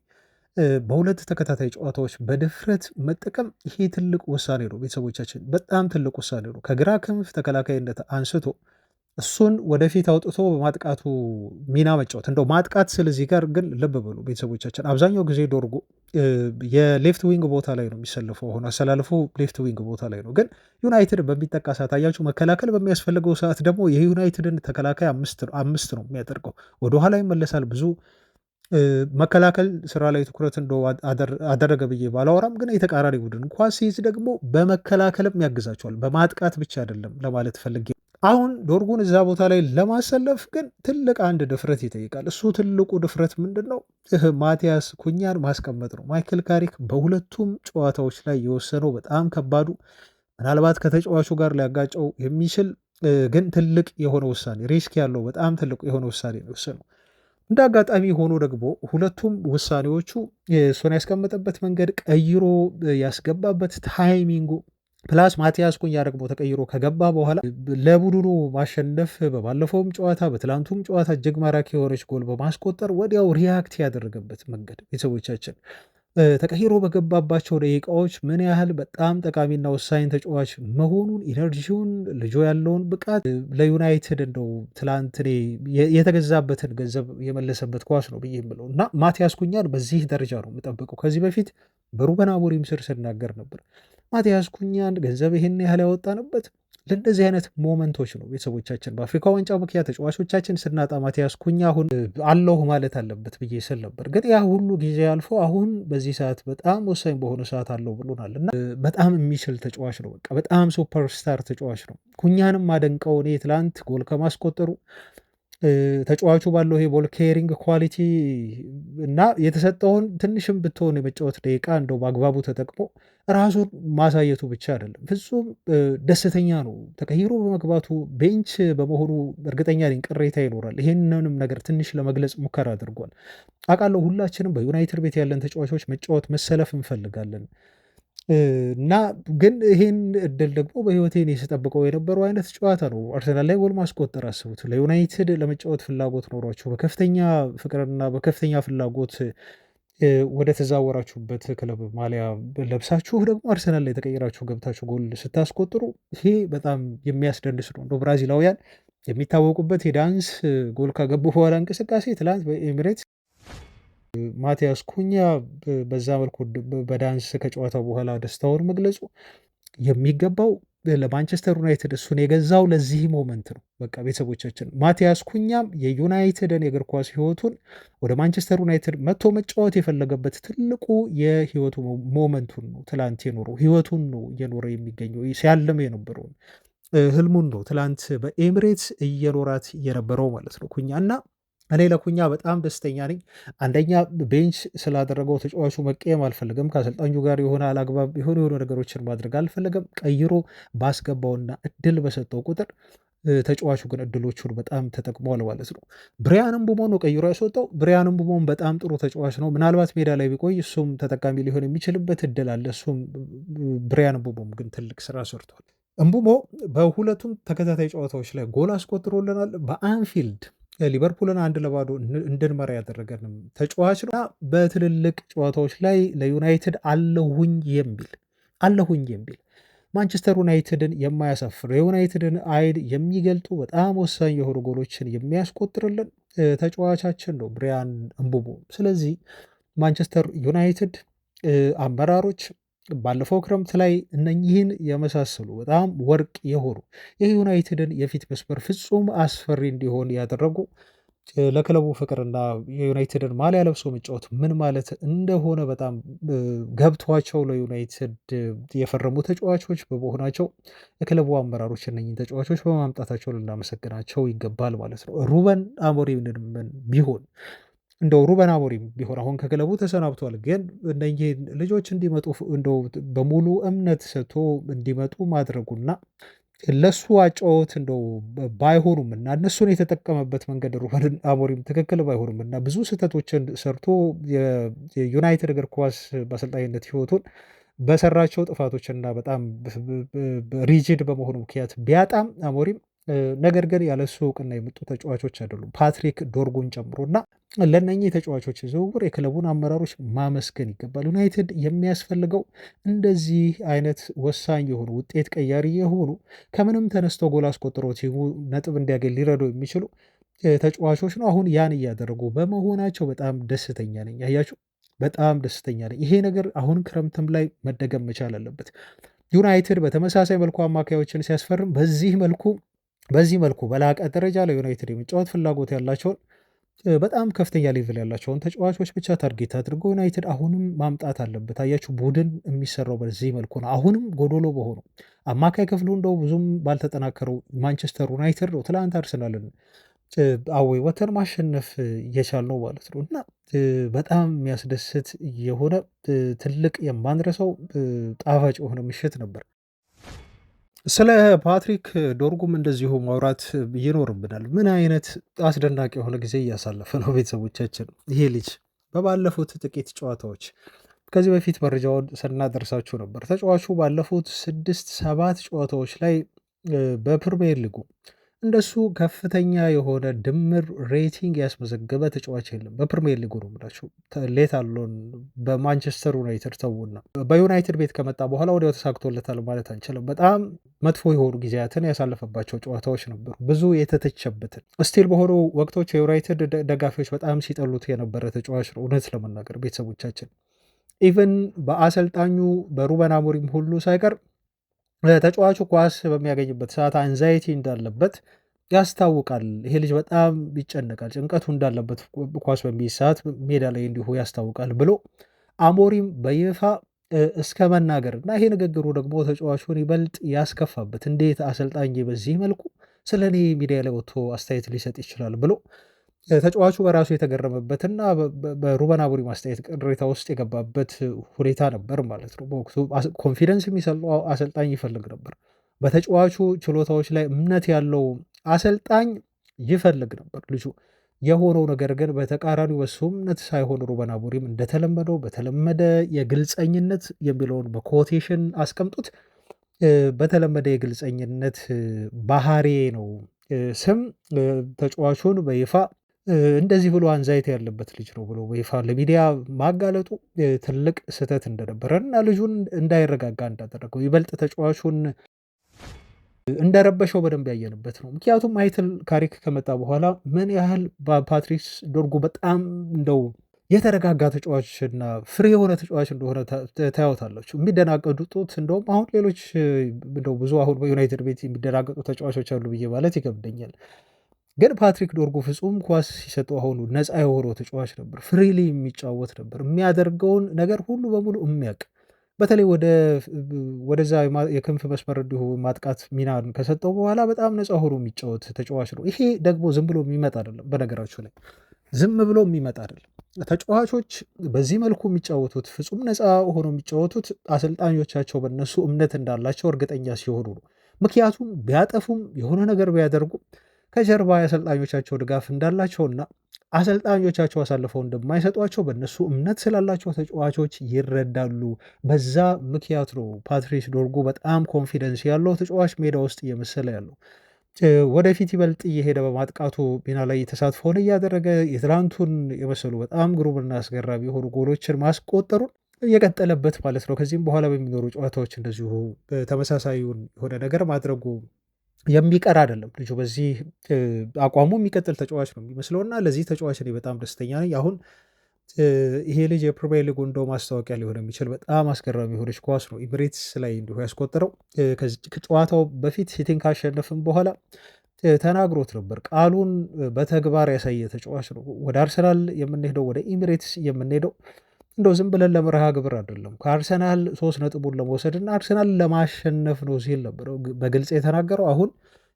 በሁለት ተከታታይ ጨዋታዎች በድፍረት መጠቀም ይሄ ትልቅ ውሳኔ ነው። ቤተሰቦቻችን በጣም ትልቅ ውሳኔ ነው። ከግራ ክንፍ ተከላካይነት አንስቶ እሱን ወደፊት አውጥቶ በማጥቃቱ ሚና መጫወት እንደው ማጥቃት ስለዚህ ጋር ግን ልብ በሉ ቤተሰቦቻችን፣ አብዛኛው ጊዜ ዶርጎ የሌፍት ዊንግ ቦታ ላይ ነው የሚሰልፈው። አሁን አሰላለፉ ሌፍት ዊንግ ቦታ ላይ ነው። ግን ዩናይትድ በሚጠቃ ሰዓት አያችሁ፣ መከላከል በሚያስፈልገው ሰዓት ደግሞ የዩናይትድን ተከላካይ አምስት ነው የሚያደርገው። ወደኋላ ይመለሳል። ብዙ መከላከል ስራ ላይ ትኩረት እንደው አደረገ ብዬ ባላወራም፣ ግን የተቃራኒ ቡድን ኳስ ሲይዝ ደግሞ በመከላከልም ያግዛቸዋል። በማጥቃት ብቻ አይደለም ለማለት ፈልጌ። አሁን ዶርጉን እዛ ቦታ ላይ ለማሰለፍ ግን ትልቅ አንድ ድፍረት ይጠይቃል። እሱ ትልቁ ድፍረት ምንድን ነው? ማቲያስ ኩኛን ማስቀመጥ ነው። ማይክል ካሪክ በሁለቱም ጨዋታዎች ላይ የወሰነው በጣም ከባዱ፣ ምናልባት ከተጫዋቹ ጋር ሊያጋጨው የሚችል ግን ትልቅ የሆነ ውሳኔ፣ ሪስክ ያለው በጣም ትልቁ የሆነ ውሳኔ ነው የወሰነው። እንደ አጋጣሚ ሆኖ ደግሞ ሁለቱም ውሳኔዎቹ እሱን ያስቀመጠበት መንገድ፣ ቀይሮ ያስገባበት ታይሚንጉ ፕላስ ማቲያስ ኩኛ ደግሞ ተቀይሮ ከገባ በኋላ ለቡድኑ ማሸነፍ በባለፈውም ጨዋታ በትላንቱም ጨዋታ እጅግ ማራኪ የሆነች ጎል በማስቆጠር ወዲያው ሪያክት ያደረገበት መንገድ ቤተሰቦቻችን ተቀይሮ በገባባቸው ደቂቃዎች ምን ያህል በጣም ጠቃሚና ወሳኝ ተጫዋች መሆኑን ኢነርጂውን ልጆ ያለውን ብቃት ለዩናይትድ እንደው ትላንት እኔ የተገዛበትን ገንዘብ የመለሰበት ኳስ ነው ብዬ የምለው እና ማቲያስ ኩኛን በዚህ ደረጃ ነው የምጠብቀው። ከዚህ በፊት በሩበን አሞሪም ስር ስናገር ነበር። ማቲያስ ኩኛን ገንዘብ ይሄን ያህል ያወጣንበት ለእንደዚህ አይነት ሞመንቶች ነው ቤተሰቦቻችን። በአፍሪካ ዋንጫ ምክንያት ተጫዋቾቻችን ስናጣ ማቲያስ ኩኛ አሁን አለሁ ማለት አለበት ብዬ ስል ነበር። ግን ያ ሁሉ ጊዜ አልፎ አሁን በዚህ ሰዓት በጣም ወሳኝ በሆነ ሰዓት አለው ብሎናል እና በጣም የሚችል ተጫዋች ነው። በቃ በጣም ሱፐርስታር ተጫዋች ነው። ኩኛንም አደንቀው እኔ ትላንት ጎል ከማስቆጠሩ ተጫዋቹ ባለው ይሄ ቦል ኬሪንግ ኳሊቲ እና የተሰጠውን ትንሽም ብትሆን የመጫወት ደቂቃ እንደው በአግባቡ ተጠቅሞ ራሱን ማሳየቱ ብቻ አይደለም፣ ፍጹም ደስተኛ ነው ተቀይሮ በመግባቱ። ቤንች በመሆኑ እርግጠኛ ነኝ ቅሬታ ይኖራል። ይሄንንም ነገር ትንሽ ለመግለጽ ሙከራ አድርጓል። አውቃለሁ ሁላችንም በዩናይትድ ቤት ያለን ተጫዋቾች መጫወት መሰለፍ እንፈልጋለን። እና ግን ይሄን እድል ደግሞ በህይወቴ እኔ ስጠብቀው የነበረው አይነት ጨዋታ ነው። አርሰናል ላይ ጎል ማስቆጠር አስቡት። ለዩናይትድ ለመጫወት ፍላጎት ኖሯችሁ በከፍተኛ ፍቅርና በከፍተኛ ፍላጎት ወደ ተዛወራችሁበት ክለብ ማሊያ ለብሳችሁ ደግሞ አርሰናል ላይ ተቀይራችሁ ገብታችሁ ጎል ስታስቆጥሩ ይሄ በጣም የሚያስደንስ ነው። እንደው ብራዚላውያን የሚታወቁበት የዳንስ ጎል ካገቡ በኋላ እንቅስቃሴ ትላንት በኤሚሬትስ ማቲያስ ኩኛ በዛ መልኩ በዳንስ ከጨዋታው በኋላ ደስታውን መግለጹ የሚገባው ለማንቸስተር ዩናይትድ እሱን የገዛው ለዚህ ሞመንት ነው። በቃ ቤተሰቦቻችን ማቲያስ ኩኛም የዩናይትድን የእግር ኳስ ህይወቱን ወደ ማንቸስተር ዩናይትድ መጥቶ መጫወት የፈለገበት ትልቁ የህይወቱ ሞመንቱን ነው። ትላንት የኖረው ህይወቱን ነው እየኖረ የሚገኘው ሲያልም የነበረውን ህልሙን ነው ትላንት በኤሚሬትስ እየኖራት የነበረው ማለት ነው ኩኛ እና እኔ ለኩኛ በጣም ደስተኛ ነኝ። አንደኛ ቤንች ስላደረገው ተጫዋቹ መቀየም አልፈልግም። ከአሰልጣኙ ጋር የሆነ አላግባብ የሆኑ ነገሮችን ማድረግ አልፈለገም። ቀይሮ ባስገባውና እድል በሰጠው ቁጥር ተጫዋቹ ግን እድሎቹን በጣም ተጠቅሟል ማለት ነው። ብሪያን ምቡሞ ነው ቀይሮ ያስወጣው። ብሪያን ምቡሞም በጣም ጥሩ ተጫዋች ነው። ምናልባት ሜዳ ላይ ቢቆይ እሱም ተጠቃሚ ሊሆን የሚችልበት እድል አለ። እሱም ብሪያን ምቡሞም ግን ትልቅ ስራ ሰርቷል። ምቡሞ በሁለቱም ተከታታይ ጨዋታዎች ላይ ጎል አስቆጥሮልናል። በአንፊልድ ሊቨርፑልን 1-0 እንድንመራ ያደረገንም ተጫዋች ነው። በትልልቅ ጨዋታዎች ላይ ለዩናይትድ አለሁኝ የሚል ማንቸስተር ዩናይትድን የማያሳፍር የዩናይትድን አይን የሚገልጡ በጣም ወሳኝ የሆኑ ጎሎችን የሚያስቆጥርልን ተጫዋቻችን ነው ብሪያን ምቡሞ። ስለዚህ ማንቸስተር ዩናይትድ አመራሮች ባለፈው ክረምት ላይ እነኚህን የመሳሰሉ በጣም ወርቅ የሆኑ የዩናይትድን የፊት መስመር ፍጹም አስፈሪ እንዲሆን ያደረጉ ለክለቡ ፍቅርና የዩናይትድን ማሊያ ለብሶ መጫወት ምን ማለት እንደሆነ በጣም ገብቷቸው ለዩናይትድ የፈረሙ ተጫዋቾች በመሆናቸው የክለቡ አመራሮች እነኚህን ተጫዋቾች በማምጣታቸው ልናመሰግናቸው ይገባል ማለት ነው። ሩበን አሞሪም ቢሆን እንደው ሩበን አሞሪም ቢሆን አሁን ከክለቡ ተሰናብቷል፣ ግን እነኚህ ልጆች እንዲመጡ እንደው በሙሉ እምነት ሰጥቶ እንዲመጡ ማድረጉና ለሱ አጨዋወት እንደው ባይሆኑም እና እነሱን የተጠቀመበት መንገድ ሩበን አሞሪም ትክክል ባይሆኑም እና ብዙ ስህተቶችን ሰርቶ የዩናይትድ እግር ኳስ በአሰልጣኝነት ህይወቱን በሰራቸው ጥፋቶችና በጣም ሪጂድ በመሆኑ ምክንያት ቢያጣም አሞሪም ነገር ግን ያለሱ እውቅና የመጡ ተጫዋቾች አይደሉም ፓትሪክ ዶርጉን ጨምሮ እና ለእነኚህ ተጫዋቾች ዝውውር የክለቡን አመራሮች ማመስገን ይገባል። ዩናይትድ የሚያስፈልገው እንደዚህ አይነት ወሳኝ የሆኑ ውጤት ቀያሪ የሆኑ ከምንም ተነስቶ ጎል አስቆጥሮ ቲሙ ነጥብ እንዲያገኝ ሊረዱ የሚችሉ ተጫዋቾች ነው። አሁን ያን እያደረጉ በመሆናቸው በጣም ደስተኛ ነኝ። ያያችሁ በጣም ደስተኛ ነኝ። ይሄ ነገር አሁን ክረምትም ላይ መደገም መቻል አለበት። ዩናይትድ በተመሳሳይ መልኩ አማካዮችን ሲያስፈርም በዚህ መልኩ በላቀ ደረጃ ለዩናይትድ የመጫወት ፍላጎት ያላቸውን በጣም ከፍተኛ ሌቭል ያላቸውን ተጫዋቾች ብቻ ታርጌት አድርጎ ዩናይትድ አሁንም ማምጣት አለበት። አያችሁ ቡድን የሚሰራው በዚህ መልኩ ነው። አሁንም ጎዶሎ በሆኑ አማካይ ክፍሉ እንደው ብዙም ባልተጠናከረው ማንቸስተር ዩናይትድ ነው ትላንት አርሰናልን አዌይ ወተን ማሸነፍ እየቻልነው ማለት ነው እና በጣም የሚያስደስት የሆነ ትልቅ የማንረሳው ጣፋጭ የሆነ ምሽት ነበር። ስለ ፓትሪክ ዶርጉም እንደዚሁ ማውራት ይኖርብናል። ምን አይነት አስደናቂ የሆነ ጊዜ እያሳለፈ ነው ቤተሰቦቻችን። ይሄ ልጅ በባለፉት ጥቂት ጨዋታዎች ከዚህ በፊት መረጃውን ስናደርሳችሁ ነበር። ተጫዋቹ ባለፉት 6-7 ጨዋታዎች ላይ በፕሪሚየር ሊጉ እንደሱ ከፍተኛ የሆነ ድምር ሬቲንግ ያስመዘገበ ተጫዋች የለም። በፕሪሚየር ሊጉ ነው የምላችሁ። ሌት አሎን በማንቸስተር ዩናይትድ ተውና በዩናይትድ ቤት ከመጣ በኋላ ወዲያው ተሳክቶለታል ማለት አንችልም። በጣም መጥፎ የሆኑ ጊዜያትን ያሳለፈባቸው ጨዋታዎች ነበሩ፣ ብዙ የተተቸበትን ስቲል በሆኑ ወቅቶች የዩናይትድ ደጋፊዎች በጣም ሲጠሉት የነበረ ተጫዋች ነው። እውነት ለመናገር ቤተሰቦቻችን ኢቨን በአሰልጣኙ በሩበን አሞሪም ሁሉ ሳይቀር ተጫዋቹ ኳስ በሚያገኝበት ሰዓት አንዛይቲ እንዳለበት ያስታውቃል። ይሄ ልጅ በጣም ይጨነቃል፣ ጭንቀቱ እንዳለበት ኳስ በሚይዝ ሰዓት ሜዳ ላይ እንዲሁ ያስታውቃል ብሎ አሞሪም በይፋ እስከ መናገር እና ይሄ ንግግሩ ደግሞ ተጫዋቹን ይበልጥ ያስከፋበት፣ እንዴት አሰልጣኝ በዚህ መልኩ ስለ እኔ ሚዲያ ላይ ወጥቶ አስተያየት ሊሰጥ ይችላል ብሎ ተጫዋቹ በራሱ የተገረመበትና በሩበን አሞሪም አስተያየት ቅሬታ ውስጥ የገባበት ሁኔታ ነበር ማለት ነው። በወቅቱ ኮንፊደንስ የሚሰጠው አሰልጣኝ ይፈልግ ነበር። በተጫዋቹ ችሎታዎች ላይ እምነት ያለው አሰልጣኝ ይፈልግ ነበር ልጁ። የሆነው ነገር ግን በተቃራኒው በሱ እምነት ሳይሆን ሩበን አሞሪም እንደተለመደው በተለመደ የግልፀኝነት የሚለውን በኮቴሽን አስቀምጡት በተለመደ የግልፀኝነት ባህሪዬ ነው ስም ተጫዋቹን በይፋ እንደዚህ ብሎ አንዛይት ያለበት ልጅ ነው ብሎ በይፋ ለሚዲያ ማጋለጡ ትልቅ ስህተት እንደነበረ እና ልጁን እንዳይረጋጋ እንዳደረገው ይበልጥ ተጫዋቹን እንደረበሸው በደንብ ያየንበት ነው። ምክንያቱም ማይክል ካሪክ ከመጣ በኋላ ምን ያህል ፓትሪስ ዶርጉ በጣም እንደው የተረጋጋ ተጫዋች እና ፍሬ የሆነ ተጫዋች እንደሆነ ታያወታላችሁ። የሚደናገጡት እንደውም አሁን ሌሎች እንደው ብዙ አሁን በዩናይትድ ቤት የሚደናገጡ ተጫዋቾች አሉ ብዬ ማለት ይከብደኛል። ግን ፓትሪክ ዶርጉ ፍጹም ኳስ ሲሰጠው አሁኑ ነፃ የሆነው ተጫዋች ነበር። ፍሪሊ የሚጫወት ነበር። የሚያደርገውን ነገር ሁሉ በሙሉ የሚያውቅ በተለይ ወደዛ የክንፍ መስመር እንዲሁ ማጥቃት ሚናን ከሰጠው በኋላ በጣም ነፃ ሆኖ የሚጫወት ተጫዋች ነው። ይሄ ደግሞ ዝም ብሎ የሚመጣ አይደለም። በነገራችሁ ላይ ዝም ብሎ የሚመጣ አይደለም። ተጫዋቾች በዚህ መልኩ የሚጫወቱት ፍጹም ነፃ ሆኖ የሚጫወቱት አሰልጣኞቻቸው በእነሱ እምነት እንዳላቸው እርግጠኛ ሲሆኑ ነው። ምክንያቱም ቢያጠፉም የሆነ ነገር ቢያደርጉም ከጀርባ የአሰልጣኞቻቸው ድጋፍ እንዳላቸውና አሰልጣኞቻቸው አሳልፈው እንደማይሰጧቸው በእነሱ እምነት ስላላቸው ተጫዋቾች ይረዳሉ። በዛ ምክንያት ነው ፓትሪስ ዶርጉ በጣም ኮንፊደንስ ያለው ተጫዋች ሜዳ ውስጥ እየመሰለ ያለው። ወደፊት ይበልጥ እየሄደ በማጥቃቱ ሚና ላይ ተሳትፎውን እያደረገ የትላንቱን የመሰሉ በጣም ግሩምና አስገራሚ የሆኑ ጎሎችን ማስቆጠሩን እየቀጠለበት ማለት ነው። ከዚህም በኋላ በሚኖሩ ጨዋታዎች እንደዚሁ ተመሳሳዩን የሆነ ነገር ማድረጉ የሚቀር አይደለም። ልጁ በዚህ አቋሙ የሚቀጥል ተጫዋች ነው የሚመስለው እና ለዚህ ተጫዋች እኔ በጣም ደስተኛ ነኝ። አሁን ይሄ ልጅ የፕሪሚየር ሊጉ እንደው ማስታወቂያ ሊሆን የሚችል በጣም አስገራሚ የሆነች ኳስ ነው ኤሚሬትስ ላይ እንዲሁ ያስቆጠረው። ከጨዋታው በፊት ሲቲን ካሸነፍም በኋላ ተናግሮት ነበር። ቃሉን በተግባር ያሳየ ተጫዋች ነው። ወደ አርሰናል የምንሄደው ወደ ኤሚሬትስ የምንሄደው እንደው ዝም ብለን ለመርሃ ግብር አይደለም፣ ከአርሰናል 3 ነጥቡን ለመውሰድ እና አርሰናል ለማሸነፍ ነው ሲል ነበር በግልጽ የተናገረው። አሁን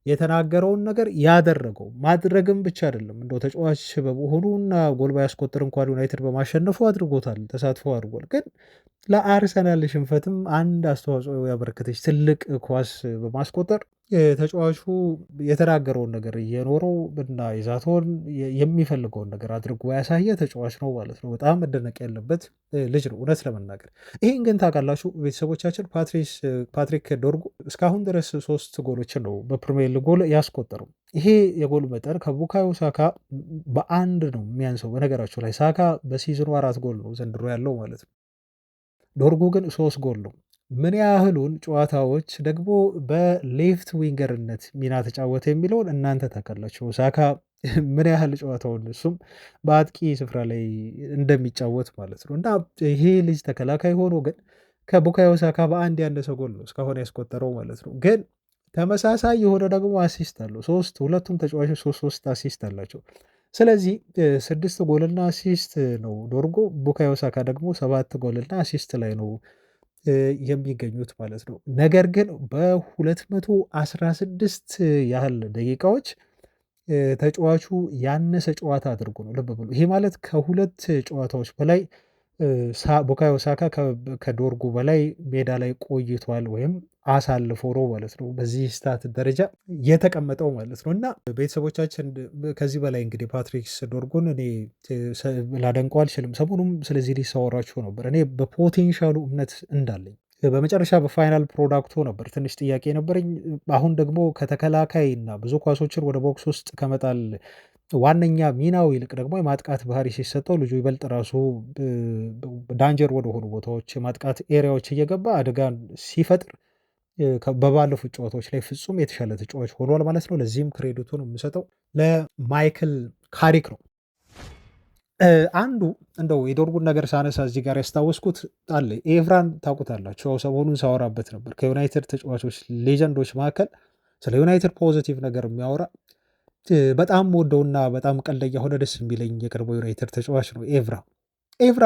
የተናገረውን ነገር ያደረገው ማድረግም ብቻ አይደለም እንደው ተጫዋች በመሆኑ እና ጎል ባያስቆጥር እንኳን ዩናይትድ በማሸነፉ አድርጎታል፣ ተሳትፎ አድርጓል። ግን ለአርሰናል ሽንፈትም አንድ አስተዋጽኦ ያበረከተች ትልቅ ኳስ በማስቆጠር ተጫዋቹ የተናገረውን ነገር እየኖረው እና ይዛቶን የሚፈልገውን ነገር አድርጎ ያሳየ ተጫዋች ነው ማለት ነው። በጣም መደነቅ ያለበት ልጅ ነው እውነት ለመናገር። ይህን ግን ታውቃላችሁ ቤተሰቦቻችን፣ ፓትሪክ ዶርጉ እስካሁን ድረስ 3 ጎሎችን ነው በፕሪሚየር ሊግ ጎል ያስቆጠረው። ይሄ የጎል መጠን ከቡካዮ ሳካ በአንድ ነው የሚያንሰው። በነገራችሁ ላይ ሳካ በሲዝኑ 4 ጎል ነው ዘንድሮ ያለው ማለት ነው። ዶርጉ ግን 3 ጎል ነው። ምን ያህሉን ጨዋታዎች ደግሞ በሌፍት ዊንገርነት ሚና ተጫወተ የሚለውን እናንተ ታውቃላችሁ። ሳካ ምን ያህል ጨዋታውን እሱም በአጥቂ ስፍራ ላይ እንደሚጫወት ማለት ነው። እና ይሄ ልጅ ተከላካይ ሆኖ ግን ከቡካዮ ሳካ በአንድ ያነሰ ጎል ነው እስካሁን ያስቆጠረው ማለት ነው። ግን ተመሳሳይ የሆነ ደግሞ አሲስት አለው። ሁለቱም ተጫዋቾች 3 አሲስት አላቸው። ስለዚህ 6 ጎልና አሲስት ነው ዶርጎ። ቡካዮ ሳካ ደግሞ 7 ጎልና አሲስት ላይ ነው የሚገኙት ማለት ነው። ነገር ግን በ216 ያህል ደቂቃዎች ተጫዋቹ ያነሰ ጨዋታ አድርጎ ነው። ልብ ብሎ ይሄ ማለት ከ2 ጨዋታዎች በላይ ቡካዮ ሳካ ከዶርጉ በላይ ሜዳ ላይ ቆይቷል ወይም አሳልፎ ነው ማለት ነው በዚህ ስታት ደረጃ የተቀመጠው ማለት ነው። እና ቤተሰቦቻችን ከዚህ በላይ እንግዲህ ፓትሪክ ዶርጉን እኔ ላደንቀው አልችልም። ሰሞኑም ስለዚህ ልጅ ሳወራችሁ ነበር። እኔ በፖቴንሻሉ እምነት እንዳለኝ በመጨረሻ በፋይናል ፕሮዳክቱ ነበር ትንሽ ጥያቄ ነበረኝ። አሁን ደግሞ ከተከላካይ እና ብዙ ኳሶችን ወደ ቦክስ ውስጥ ከመጣል ዋነኛ ሚናው ይልቅ ደግሞ የማጥቃት ባህሪ ሲሰጠው ልጁ ይበልጥ ራሱ ዳንጀር ወደሆኑ ቦታዎች የማጥቃት ኤሪያዎች እየገባ አደጋን ሲፈጥር በባለፉት ጨዋታዎች ላይ ፍጹም የተሻለ ተጫዋች ሆኗል ማለት ነው። ለዚህም ክሬዲቱን የምሰጠው ለማይክል ካሪክ ነው። አንዱ እንደው የዶርጉን ነገር ሳነሳ እዚህ ጋር ያስታወስኩት አለ። ኤቭራን ታውቁታላችሁ፣ ሰሞኑን ሳወራበት ነበር። ከዩናይትድ ተጫዋቾች ሌጀንዶች መካከል ስለ ዩናይትድ ፖዚቲቭ ነገር የሚያወራ በጣም ወደውና በጣም ቀልደኛ ሆነ ደስ የሚለኝ የቅርቡ ዩናይትድ ተጫዋች ነው ኤቭራ።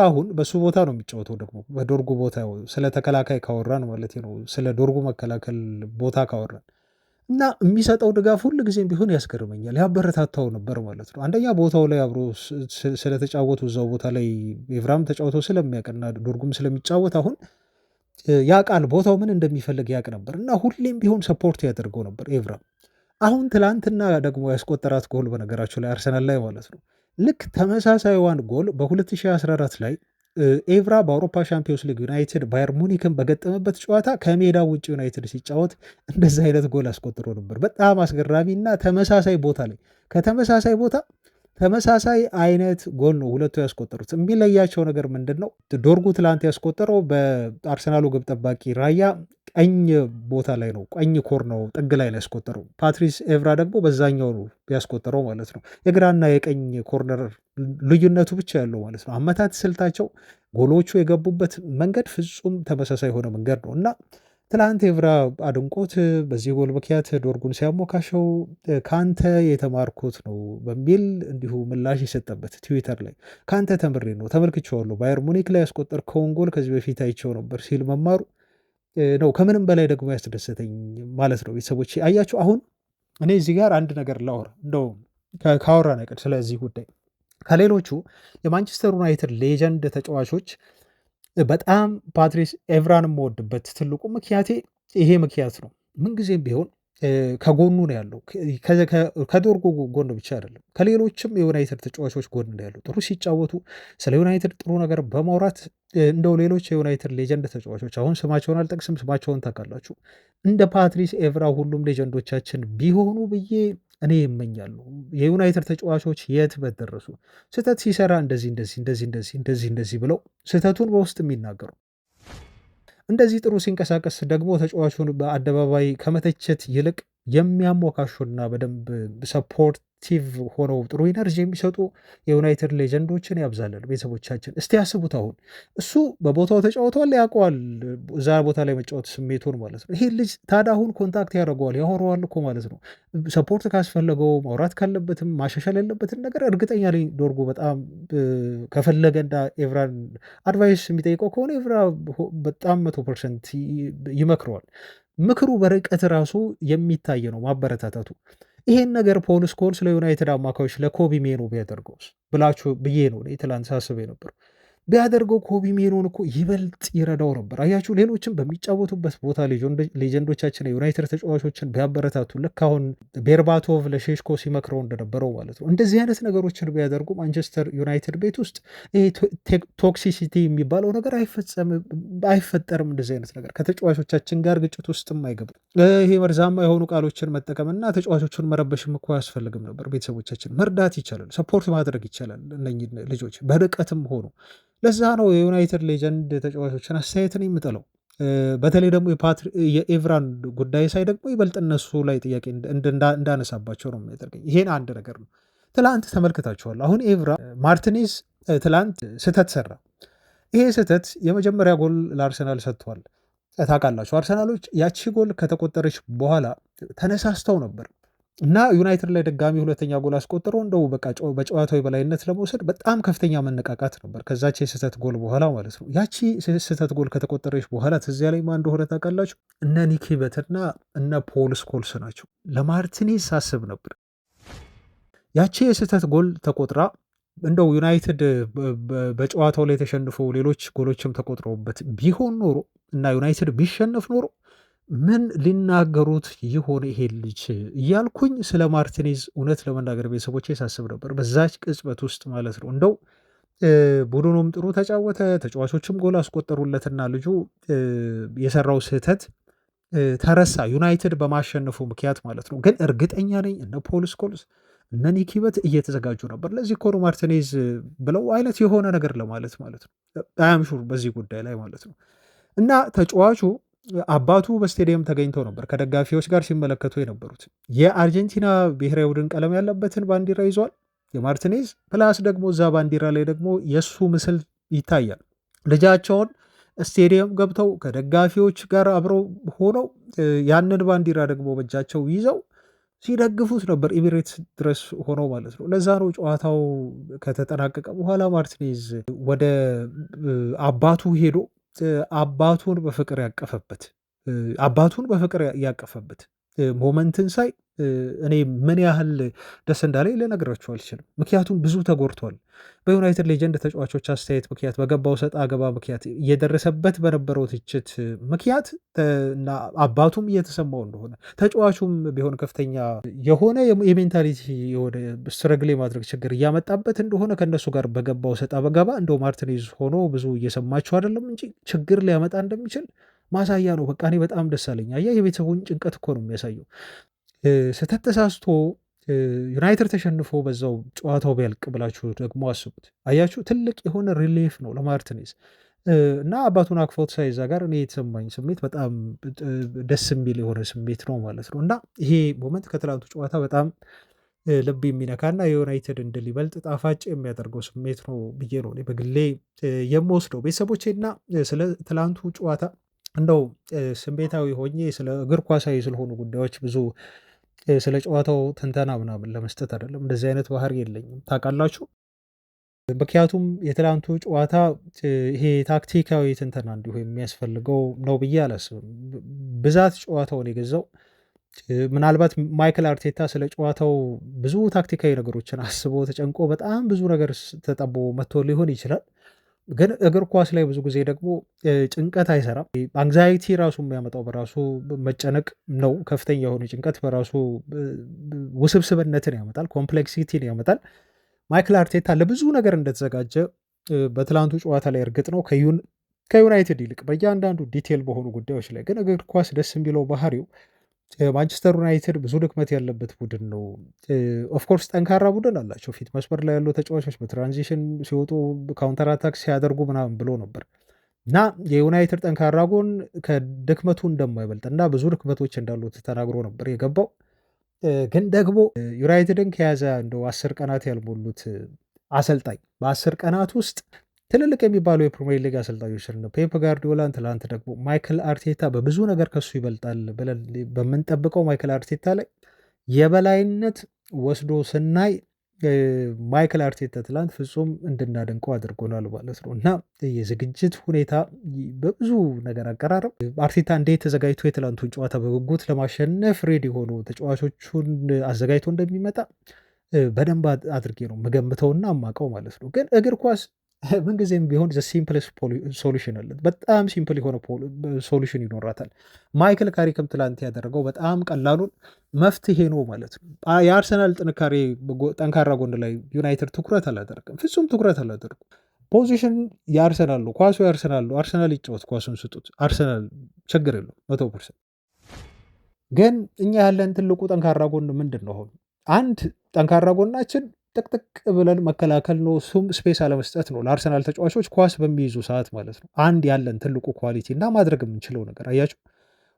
አሁን በሱ ቦታ ነው የሚጫወተው። ደግሞ በዶርጉ ቦታ ስለ ተከላካይ ካወራን ማለት ነው፣ ስለ ዶርጉ መከላከል ቦታ ካወራን እና የሚሰጠው ድጋፍ ሁል ጊዜም ቢሆን ያስገርመኛል። ያበረታታው ነበር ማለት ነው። አንደኛ ቦታው ላይ አብሮ ስለተጫወቱ እዛው ቦታ ላይ ኤቭራም ተጫውተው ስለሚያውቅና ዶርጉም ስለሚጫወት አሁን ያውቃል ቦታው ምን እንደሚፈልግ ያውቅ ነበር እና ሁሌም ቢሆን ሰፖርት ያደርገው ነበር ኤቭራ። አሁን ትላንትና ደግሞ ያስቆጠራት ጎል በነገራችሁ ላይ አርሰናል ላይ ማለት ነው ልክ ተመሳሳይዋን ጎል በ2014 ላይ ኤቭራ በአውሮፓ ሻምፒዮንስ ሊግ ዩናይትድ ባየር ሙኒክን በገጠመበት ጨዋታ ከሜዳ ውጭ ዩናይትድ ሲጫወት እንደዚህ አይነት ጎል አስቆጥሮ ነበር። በጣም አስገራሚ እና ተመሳሳይ ቦታ ላይ ከተመሳሳይ ቦታ ተመሳሳይ አይነት ጎል ነው ሁለቱ ያስቆጠሩት። የሚለያቸው ነገር ምንድን ነው? ዶርጉ ትላንት ያስቆጠረው በአርሰናሉ ግብ ጠባቂ ራያ ቀኝ ቦታ ላይ ነው፣ ቀኝ ኮርናው ጥግ ላይ ነው ያስቆጠረው። ፓትሪስ ኤቭራ ደግሞ በዛኛው ነው ያስቆጠረው ማለት ነው። የግራና የቀኝ ኮርነር ልዩነቱ ብቻ ያለው ማለት ነው። አመታት ስልታቸው፣ ጎሎቹ የገቡበት መንገድ ፍጹም ተመሳሳይ የሆነ መንገድ ነው እና ትላንት ኤቭራ አድንቆት በዚህ ጎል ምክንያት ዶርጉን ሲያሞካሸው ከአንተ የተማርኩት ነው በሚል እንዲሁ ምላሽ የሰጠበት ትዊተር ላይ ከአንተ ተምሬ ነው ተመልክቼዋለሁ፣ ባየር ሙኒክ ላይ ያስቆጠርከውን ጎል ከዚህ በፊት አይቼው ነበር ሲል መማሩ ነው ከምንም በላይ ደግሞ ያስደሰተኝ ማለት ነው። ቤተሰቦች አያችሁ፣ አሁን እኔ እዚህ ጋር አንድ ነገር ላወራ እንደው ካወራን አይቀር ስለዚህ ጉዳይ ከሌሎቹ የማንቸስተር ዩናይትድ ሌጀንድ ተጫዋቾች በጣም ፓትሪስ ኤቭራን የምወድበት ትልቁ ምክንያቴ ይሄ ምክንያት ነው። ምንጊዜም ቢሆን ከጎኑ ነው ያለው። ከዶርጎ ጎን ብቻ አይደለም፣ ከሌሎችም የዩናይትድ ተጫዋቾች ጎን ነው ያለው። ጥሩ ሲጫወቱ ስለ ዩናይትድ ጥሩ ነገር በማውራት እንደው ሌሎች የዩናይትድ ሌጀንድ ተጫዋቾች አሁን ስማቸውን አልጠቅስም፣ ስማቸውን ታውቃላችሁ፣ እንደ ፓትሪስ ኤቭራ ሁሉም ሌጀንዶቻችን ቢሆኑ ብዬ እኔ ይመኛሉ። የዩናይትድ ተጫዋቾች የት በደረሱ። ስህተት ሲሰራ እንደዚህ እንደዚህ እንደዚህ እንደዚህ እንደዚህ እንደዚህ ብለው ስህተቱን በውስጥ የሚናገሩ እንደዚህ ጥሩ ሲንቀሳቀስ ደግሞ ተጫዋቹን በአደባባይ ከመተቸት ይልቅ የሚያሞካሹና በደንብ ሰፖርቲቭ ሆነው ጥሩ ኢነርጂ የሚሰጡ የዩናይትድ ሌጀንዶችን ያብዛለን። ቤተሰቦቻችን እስቲ ያስቡት። አሁን እሱ በቦታው ተጫውተዋል፣ ያውቀዋል እዛ ቦታ ላይ መጫወት ስሜቱን ማለት ነው። ይሄ ልጅ ታዲያ አሁን ኮንታክት ያደርገዋል፣ ያወራዋል እኮ ማለት ነው። ሰፖርት ካስፈለገው ማውራት ካለበትም ማሻሻል ያለበትን ነገር እርግጠኛ ላይ ዶርጎ በጣም ከፈለገና ኤቭራን አድቫይስ የሚጠይቀው ከሆነ ኤቭራ በጣም 100% ይመክረዋል። ምክሩ በርቀት ራሱ የሚታይ ነው ማበረታታቱ። ይሄን ነገር ፖል ስኮልስ ለዩናይትድ አማካዮች ለኮቢ ሜኖ ቢያደርገውስ ብላችሁ ብዬ ነው ትላንት ሳስብ የነበረው። ቢያደርገው ኮቢ ሜኖን እኮ ይበልጥ ይረዳው ነበር። አያችሁ፣ ሌሎችም በሚጫወቱበት ቦታ ሌጀንዶቻችን የዩናይትድ ተጫዋቾችን ቢያበረታቱ ልክ አሁን ቤርባቶቭ ለሼሽኮ ሲመክረው እንደነበረው ማለት ነው። እንደዚህ አይነት ነገሮችን ቢያደርጉ ማንቸስተር ዩናይትድ ቤት ውስጥ ቶክሲሲቲ የሚባለው ነገር አይፈጠርም። እንደዚህ አይነት ነገር ከተጫዋቾቻችን ጋር ግጭት ውስጥም አይገባም። ይሄ መርዛማ የሆኑ ቃሎችን መጠቀምና ተጫዋቾቹን መረበሽም እኮ አያስፈልግም ነበር። ቤተሰቦቻችን መርዳት ይቻላል፣ ሰፖርት ማድረግ ይቻላል። እነኝህ ልጆች በርቀትም ሆኑ ለዛ ነው የዩናይትድ ሌጀንድ ተጫዋቾችን አስተያየትን የምጥለው። በተለይ ደግሞ የኤቭራን ጉዳይ ሳይ ደግሞ ይበልጥ እነሱ ላይ ጥያቄ እንዳነሳባቸው ነው የሚያደርገኝ። ይሄን አንድ ነገር ነው። ትላንት ተመልክታችኋል። አሁን ኤቭራ ማርቲኔዝ ትላንት ስህተት ሰራ። ይሄ ስህተት የመጀመሪያ ጎል ለአርሰናል ሰጥቷል። ታውቃላችሁ፣ አርሰናሎች ያቺ ጎል ከተቆጠረች በኋላ ተነሳስተው ነበር እና ዩናይትድ ላይ ድጋሚ ሁለተኛ ጎል አስቆጥሮ እንደው በቃ በጨዋታው የበላይነት ለመውሰድ በጣም ከፍተኛ መነቃቃት ነበር ከዛች የስህተት ጎል በኋላ ማለት ነው። ያቺ ስህተት ጎል ከተቆጠረች በኋላ ትዚያ ላይ ማን እንደሆነ ታውቃላችሁ? እነ ኒኪ በትና እነ ፖል ስኮልስ ናቸው። ለማርቲኔዝ ሳስብ ነበር ያቺ የስህተት ጎል ተቆጥራ እንደው ዩናይትድ በጨዋታው ላይ ተሸንፎ ሌሎች ጎሎችም ተቆጥረውበት ቢሆን ኖሮ እና ዩናይትድ ቢሸነፍ ኖሮ ምን ሊናገሩት ይሆን ይሄ ልጅ እያልኩኝ ስለ ማርቲኔዝ እውነት ለመናገር ቤተሰቦች ሳስብ ነበር በዛች ቅጽበት ውስጥ ማለት ነው። እንደው ቡድኑም ጥሩ ተጫወተ፣ ተጫዋቾችም ጎል አስቆጠሩለትና ልጁ የሰራው ስህተት ተረሳ ዩናይትድ በማሸነፉ ምክንያት ማለት ነው። ግን እርግጠኛ ነኝ እነ ፖል ስኮልስ እነ ኒኪ በት እየተዘጋጁ ነበር ለዚህ ኮኑ ማርቲኔዝ ብለው አይነት የሆነ ነገር ለማለት ማለት ነው። አያምሹር በዚህ ጉዳይ ላይ ማለት ነው። እና ተጫዋቹ አባቱ በስቴዲየም ተገኝተው ነበር ከደጋፊዎች ጋር ሲመለከቱ የነበሩት። የአርጀንቲና ብሔራዊ ቡድን ቀለም ያለበትን ባንዲራ ይዟል የማርቲኔዝ ፕላስ ደግሞ እዛ ባንዲራ ላይ ደግሞ የእሱ ምስል ይታያል። ልጃቸውን ስቴዲየም ገብተው ከደጋፊዎች ጋር አብረው ሆነው ያንን ባንዲራ ደግሞ በእጃቸው ይዘው ሲደግፉት ነበር ኤሚሬትስ ድረስ ሆነው ማለት ነው። ለዛ ነው ጨዋታው ከተጠናቀቀ በኋላ ማርቲኔዝ ወደ አባቱ ሄዶ አባቱን በፍቅር ያቀፈበት ሞመንትን ሳይ እኔ ምን ያህል ደስ እንዳለኝ ልነግራችሁ አልችልም። ምክንያቱም ብዙ ተጎድቷል። በዩናይትድ ሌጀንድ ተጫዋቾች አስተያየት ምክንያት በገባው ሰጣ ገባ ምክንያት እየደረሰበት በነበረው ትችት ምክንያት እና አባቱም እየተሰማው እንደሆነ ተጫዋቹም ቢሆን ከፍተኛ የሆነ የሜንታሊቲ የሆነ ስትረግል የማድረግ ችግር እያመጣበት እንደሆነ ከእነሱ ጋር በገባው ሰጣ በገባ እንደው ማርቲኔዝ ሆኖ ብዙ እየሰማችሁ አይደለም እንጂ ችግር ሊያመጣ እንደሚችል ማሳያ ነው። በቃ እኔ በጣም ደስ አለኝ። አየህ የቤተሰቡን ጭንቀት እኮ ነው የሚያሳየው። ስህተት ተሳስቶ ዩናይትድ ተሸንፎ በዛው ጨዋታው ቢያልቅ ብላችሁ ደግሞ አስቡት። አያችሁ ትልቅ የሆነ ሪሊፍ ነው ለማርቲኔዝ እና አባቱን አቅፎት ሳይ እዛ ጋር እኔ የተሰማኝ ስሜት በጣም ደስ የሚል የሆነ ስሜት ነው ማለት ነው። እና ይሄ ሞመንት ከትላንቱ ጨዋታ በጣም ልብ የሚነካና የዩናይትድ ድል ይበልጥ ጣፋጭ የሚያደርገው ስሜት ነው ብዬ ነው እኔ በግሌ የምወስደው። ቤተሰቦቼና ስለ ትላንቱ ጨዋታ እንደው ስሜታዊ ሆኜ ስለ እግር ኳሳዊ ስለሆኑ ጉዳዮች ብዙ ስለ ጨዋታው ትንተና ምናምን ለመስጠት አይደለም። እንደዚህ አይነት ባህሪ የለኝም ታውቃላችሁ። ምክንያቱም የትላንቱ ጨዋታ ይሄ ታክቲካዊ ትንተና እንዲሁ የሚያስፈልገው ነው ብዬ አላስብም። ብዛት ጨዋታውን የገዛው ምናልባት ማይክል አርቴታ ስለ ጨዋታው ብዙ ታክቲካዊ ነገሮችን አስቦ ተጨንቆ በጣም ብዙ ነገር ተጠቦ መጥቶ ሊሆን ይችላል። ግን እግር ኳስ ላይ ብዙ ጊዜ ደግሞ ጭንቀት አይሰራም። አንግዛይቲ ራሱ የሚያመጣው በራሱ መጨነቅ ነው። ከፍተኛ የሆነ ጭንቀት በራሱ ውስብስብነትን ያመጣል፣ ኮምፕሌክሲቲን ያመጣል። ማይክል አርቴታ ለብዙ ነገር እንደተዘጋጀ በትላንቱ ጨዋታ ላይ እርግጥ ነው ከዩናይትድ ይልቅ በእያንዳንዱ ዲቴል በሆኑ ጉዳዮች ላይ ግን እግር ኳስ ደስ የሚለው ባህሪው ማንቸስተር ዩናይትድ ብዙ ድክመት ያለበት ቡድን ነው። ኦፍኮርስ ጠንካራ ቡድን አላቸው። ፊት መስመር ላይ ያሉ ተጫዋቾች በትራንዚሽን ሲወጡ ካውንተር አታክ ሲያደርጉ ምናምን ብሎ ነበር እና የዩናይትድ ጠንካራ ጎን ከድክመቱ እንደማይበልጥ እና ብዙ ድክመቶች እንዳሉት ተናግሮ ነበር የገባው። ግን ደግሞ ዩናይትድን ከያዘ እንደው 10 ቀናት ያልሞሉት አሰልጣኝ በ10 ቀናት ውስጥ ትልልቅ የሚባሉ የፕሪሚየር ሊግ አሰልጣኞች ነው ፔፕ ጋርዲዮላን፣ ትላንት ደግሞ ማይክል አርቴታ በብዙ ነገር ከሱ ይበልጣል ብለን በምንጠብቀው ማይክል አርቴታ ላይ የበላይነት ወስዶ ስናይ ማይክል አርቴታ ትላንት ፍጹም እንድናደንቀው አድርጎናል ማለት ነው። እና የዝግጅት ሁኔታ በብዙ ነገር አቀራረብ አርቴታ እንዴት ተዘጋጅቶ የትላንቱን ጨዋታ በጉጉት ለማሸነፍ ሬዲ ሆኖ ተጫዋቾቹን አዘጋጅቶ እንደሚመጣ በደንብ አድርጌ ነው መገምተውና አማቀው ማለት ነው። ግን እግር ኳስ ምንጊዜም ቢሆን ሲምፕልስ ሶሉሽን አለት። በጣም ሲምፕል የሆነ ሶሉሽን ይኖራታል። ማይክል ካሪክም ትላንት ያደረገው በጣም ቀላሉን መፍትሄ ነው ማለት ነው። የአርሰናል ጥንካሬ ጠንካራ ጎን ላይ ዩናይትድ ትኩረት አላደርግም፣ ፍጹም ትኩረት አላደርጉም። ፖዚሽን የአርሰናል ነው፣ ኳሱ የአርሰናል ነው። አርሰናል ይጫወት፣ ኳሱን ስጡት። አርሰናል ችግር የለው 100%። ግን እኛ ያለን ትልቁ ጠንካራ ጎን ምንድን ነው? አሁን አንድ ጠንካራ ጎናችን ጥቅጥቅ ብለን መከላከል ነው። እሱም ስፔስ አለመስጠት ነው ለአርሰናል ተጫዋቾች ኳስ በሚይዙ ሰዓት ማለት ነው። አንድ ያለን ትልቁ ኳሊቲ እና ማድረግ የምንችለው ነገር አያቸው።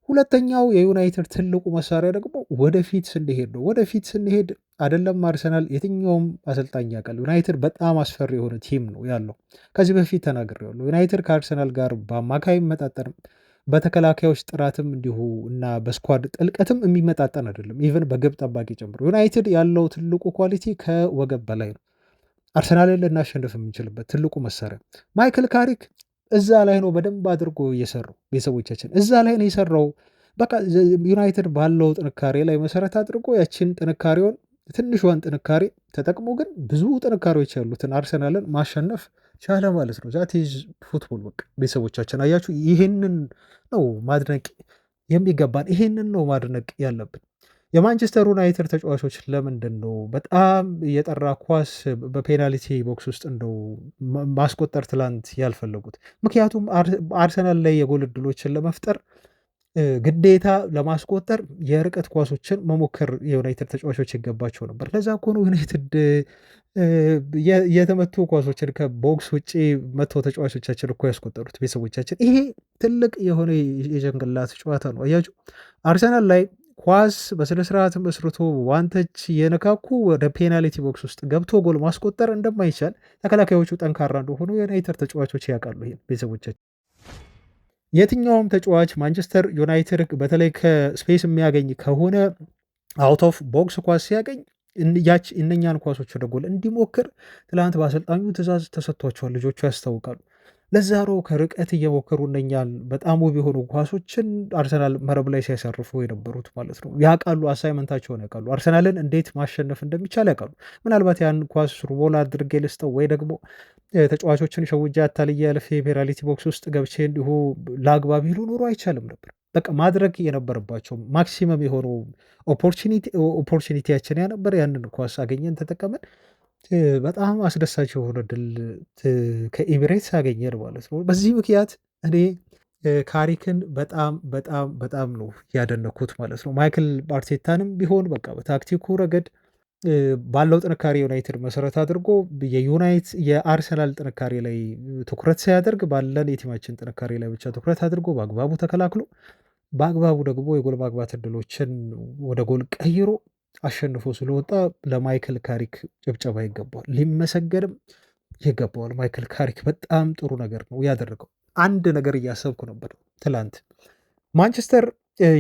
ሁለተኛው የዩናይትድ ትልቁ መሳሪያ ደግሞ ወደፊት ስንሄድ ነው። ወደፊት ስንሄድ አይደለም አርሰናል የትኛውም አሰልጣኝ ያውቃል ዩናይትድ በጣም አስፈሪ የሆነ ቲም ነው ያለው። ከዚህ በፊት ተናግሬያለሁ። ዩናይትድ ከአርሰናል ጋር በአማካይ መጣጠርም በተከላካዮች ጥራትም እንዲሁ እና በስኳድ ጥልቀትም የሚመጣጠን አይደለም። ኢቨን በግብ ጠባቂ ጨምሮ ዩናይትድ ያለው ትልቁ ኳሊቲ ከወገብ በላይ ነው። አርሰናልን ልናሸንፍ የምንችልበት ትልቁ መሳሪያ ማይክል ካሪክ እዛ ላይ ነው በደንብ አድርጎ እየሰራው። ቤተሰቦቻችን እዛ ላይ ነው የሰራው። በቃ ዩናይትድ ባለው ጥንካሬ ላይ መሰረት አድርጎ ያችን ጥንካሬውን ትንሿን ጥንካሬ ተጠቅሞ ግን ብዙ ጥንካሬዎች ያሉትን አርሰናልን ማሸነፍ ቻለ ማለት ነው። ዛት ኢዝ ፉትቦል። በቃ ቤተሰቦቻችን አያችሁ፣ ይሄንን ነው ማድነቅ የሚገባን፣ ይሄንን ነው ማድነቅ ያለብን። የማንቸስተር ዩናይትድ ተጫዋቾች ለምንድን ነው በጣም የጠራ ኳስ በፔናልቲ ቦክስ ውስጥ እንደው ማስቆጠር ትላንት ያልፈለጉት? ምክንያቱም አርሰናል ላይ የጎል ዕድሎችን ለመፍጠር ግዴታ ለማስቆጠር የርቀት ኳሶችን መሞከር የዩናይትድ ተጫዋቾች ይገባቸው ነበር። ለዛ እኮ ነው ዩናይትድ የተመቱ ኳሶችን ከቦክስ ውጭ መቶ ተጫዋቾቻችን እኮ ያስቆጠሩት። ቤተሰቦቻችን ይሄ ትልቅ የሆነ የጭንቅላት ጨዋታ ነው። አያችሁ አርሰናል ላይ ኳስ በስነስርዓት መስርቶ ዋንተች የነካኩ ወደ ፔናልቲ ቦክስ ውስጥ ገብቶ ጎል ማስቆጠር እንደማይቻል ተከላካዮቹ ጠንካራ እንደሆኑ የዩናይትድ ተጫዋቾች ያውቃሉ። ይሄ ቤተሰቦቻችን የትኛውም ተጫዋች ማንቸስተር ዩናይትድ በተለይ ከስፔስ የሚያገኝ ከሆነ አውት ኦፍ ቦክስ ኳስ ሲያገኝ እነኛን ኳሶች ወደ ጎል እንዲሞክር ትላንት በአሰልጣኙ ትእዛዝ ተሰጥቷቸዋል። ልጆቹ ያስታውቃሉ። ለዛ ነው ከርቀት እየሞከሩ እነኛን በጣም ውብ የሆኑ ኳሶችን አርሰናል መረብ ላይ ሲያሳርፉ የነበሩት ማለት ነው። ያውቃሉ፣ አሳይመንታቸውን ያውቃሉ። አርሰናልን እንዴት ማሸነፍ እንደሚቻል ያውቃሉ። ምናልባት ያን ኳስ ሩቦል አድርጌ ልስጠው ወይ ደግሞ ተጫዋቾችን ሸውጄ አታልዬ አልፌ ፔናልቲ ቦክስ ውስጥ ገብቼ እንዲሁ ለአግባ ቢሉ ኖሮ አይቻልም ነበር። በቃ ማድረግ የነበረባቸው ማክሲመም የሆነው ኦፖርቹኒቲያችን ያ ነበር። ያንን ኳስ አገኘን፣ ተጠቀመን። በጣም አስደሳች የሆነ ድል ከኤሚሬትስ አገኘን ማለት ነው። በዚህ ምክንያት እኔ ካሪክን በጣም በጣም በጣም ነው ያደነኩት ማለት ነው። ማይክል አርቴታንም ቢሆን በቃ በታክቲኩ ረገድ ባለው ጥንካሬ ዩናይትድ መሰረት አድርጎ የአርሰናል ጥንካሬ ላይ ትኩረት ሳያደርግ ባለን የቲማችን ጥንካሬ ላይ ብቻ ትኩረት አድርጎ በአግባቡ ተከላክሎ በአግባቡ ደግሞ የጎል ማግባት እድሎችን ወደ ጎል ቀይሮ አሸንፎ ስለወጣ ለማይክል ካሪክ ጭብጨባ ይገባዋል፣ ሊመሰገንም ይገባዋል። ማይክል ካሪክ በጣም ጥሩ ነገር ነው ያደረገው። አንድ ነገር እያሰብኩ ነበር ትላንት ማንቸስተር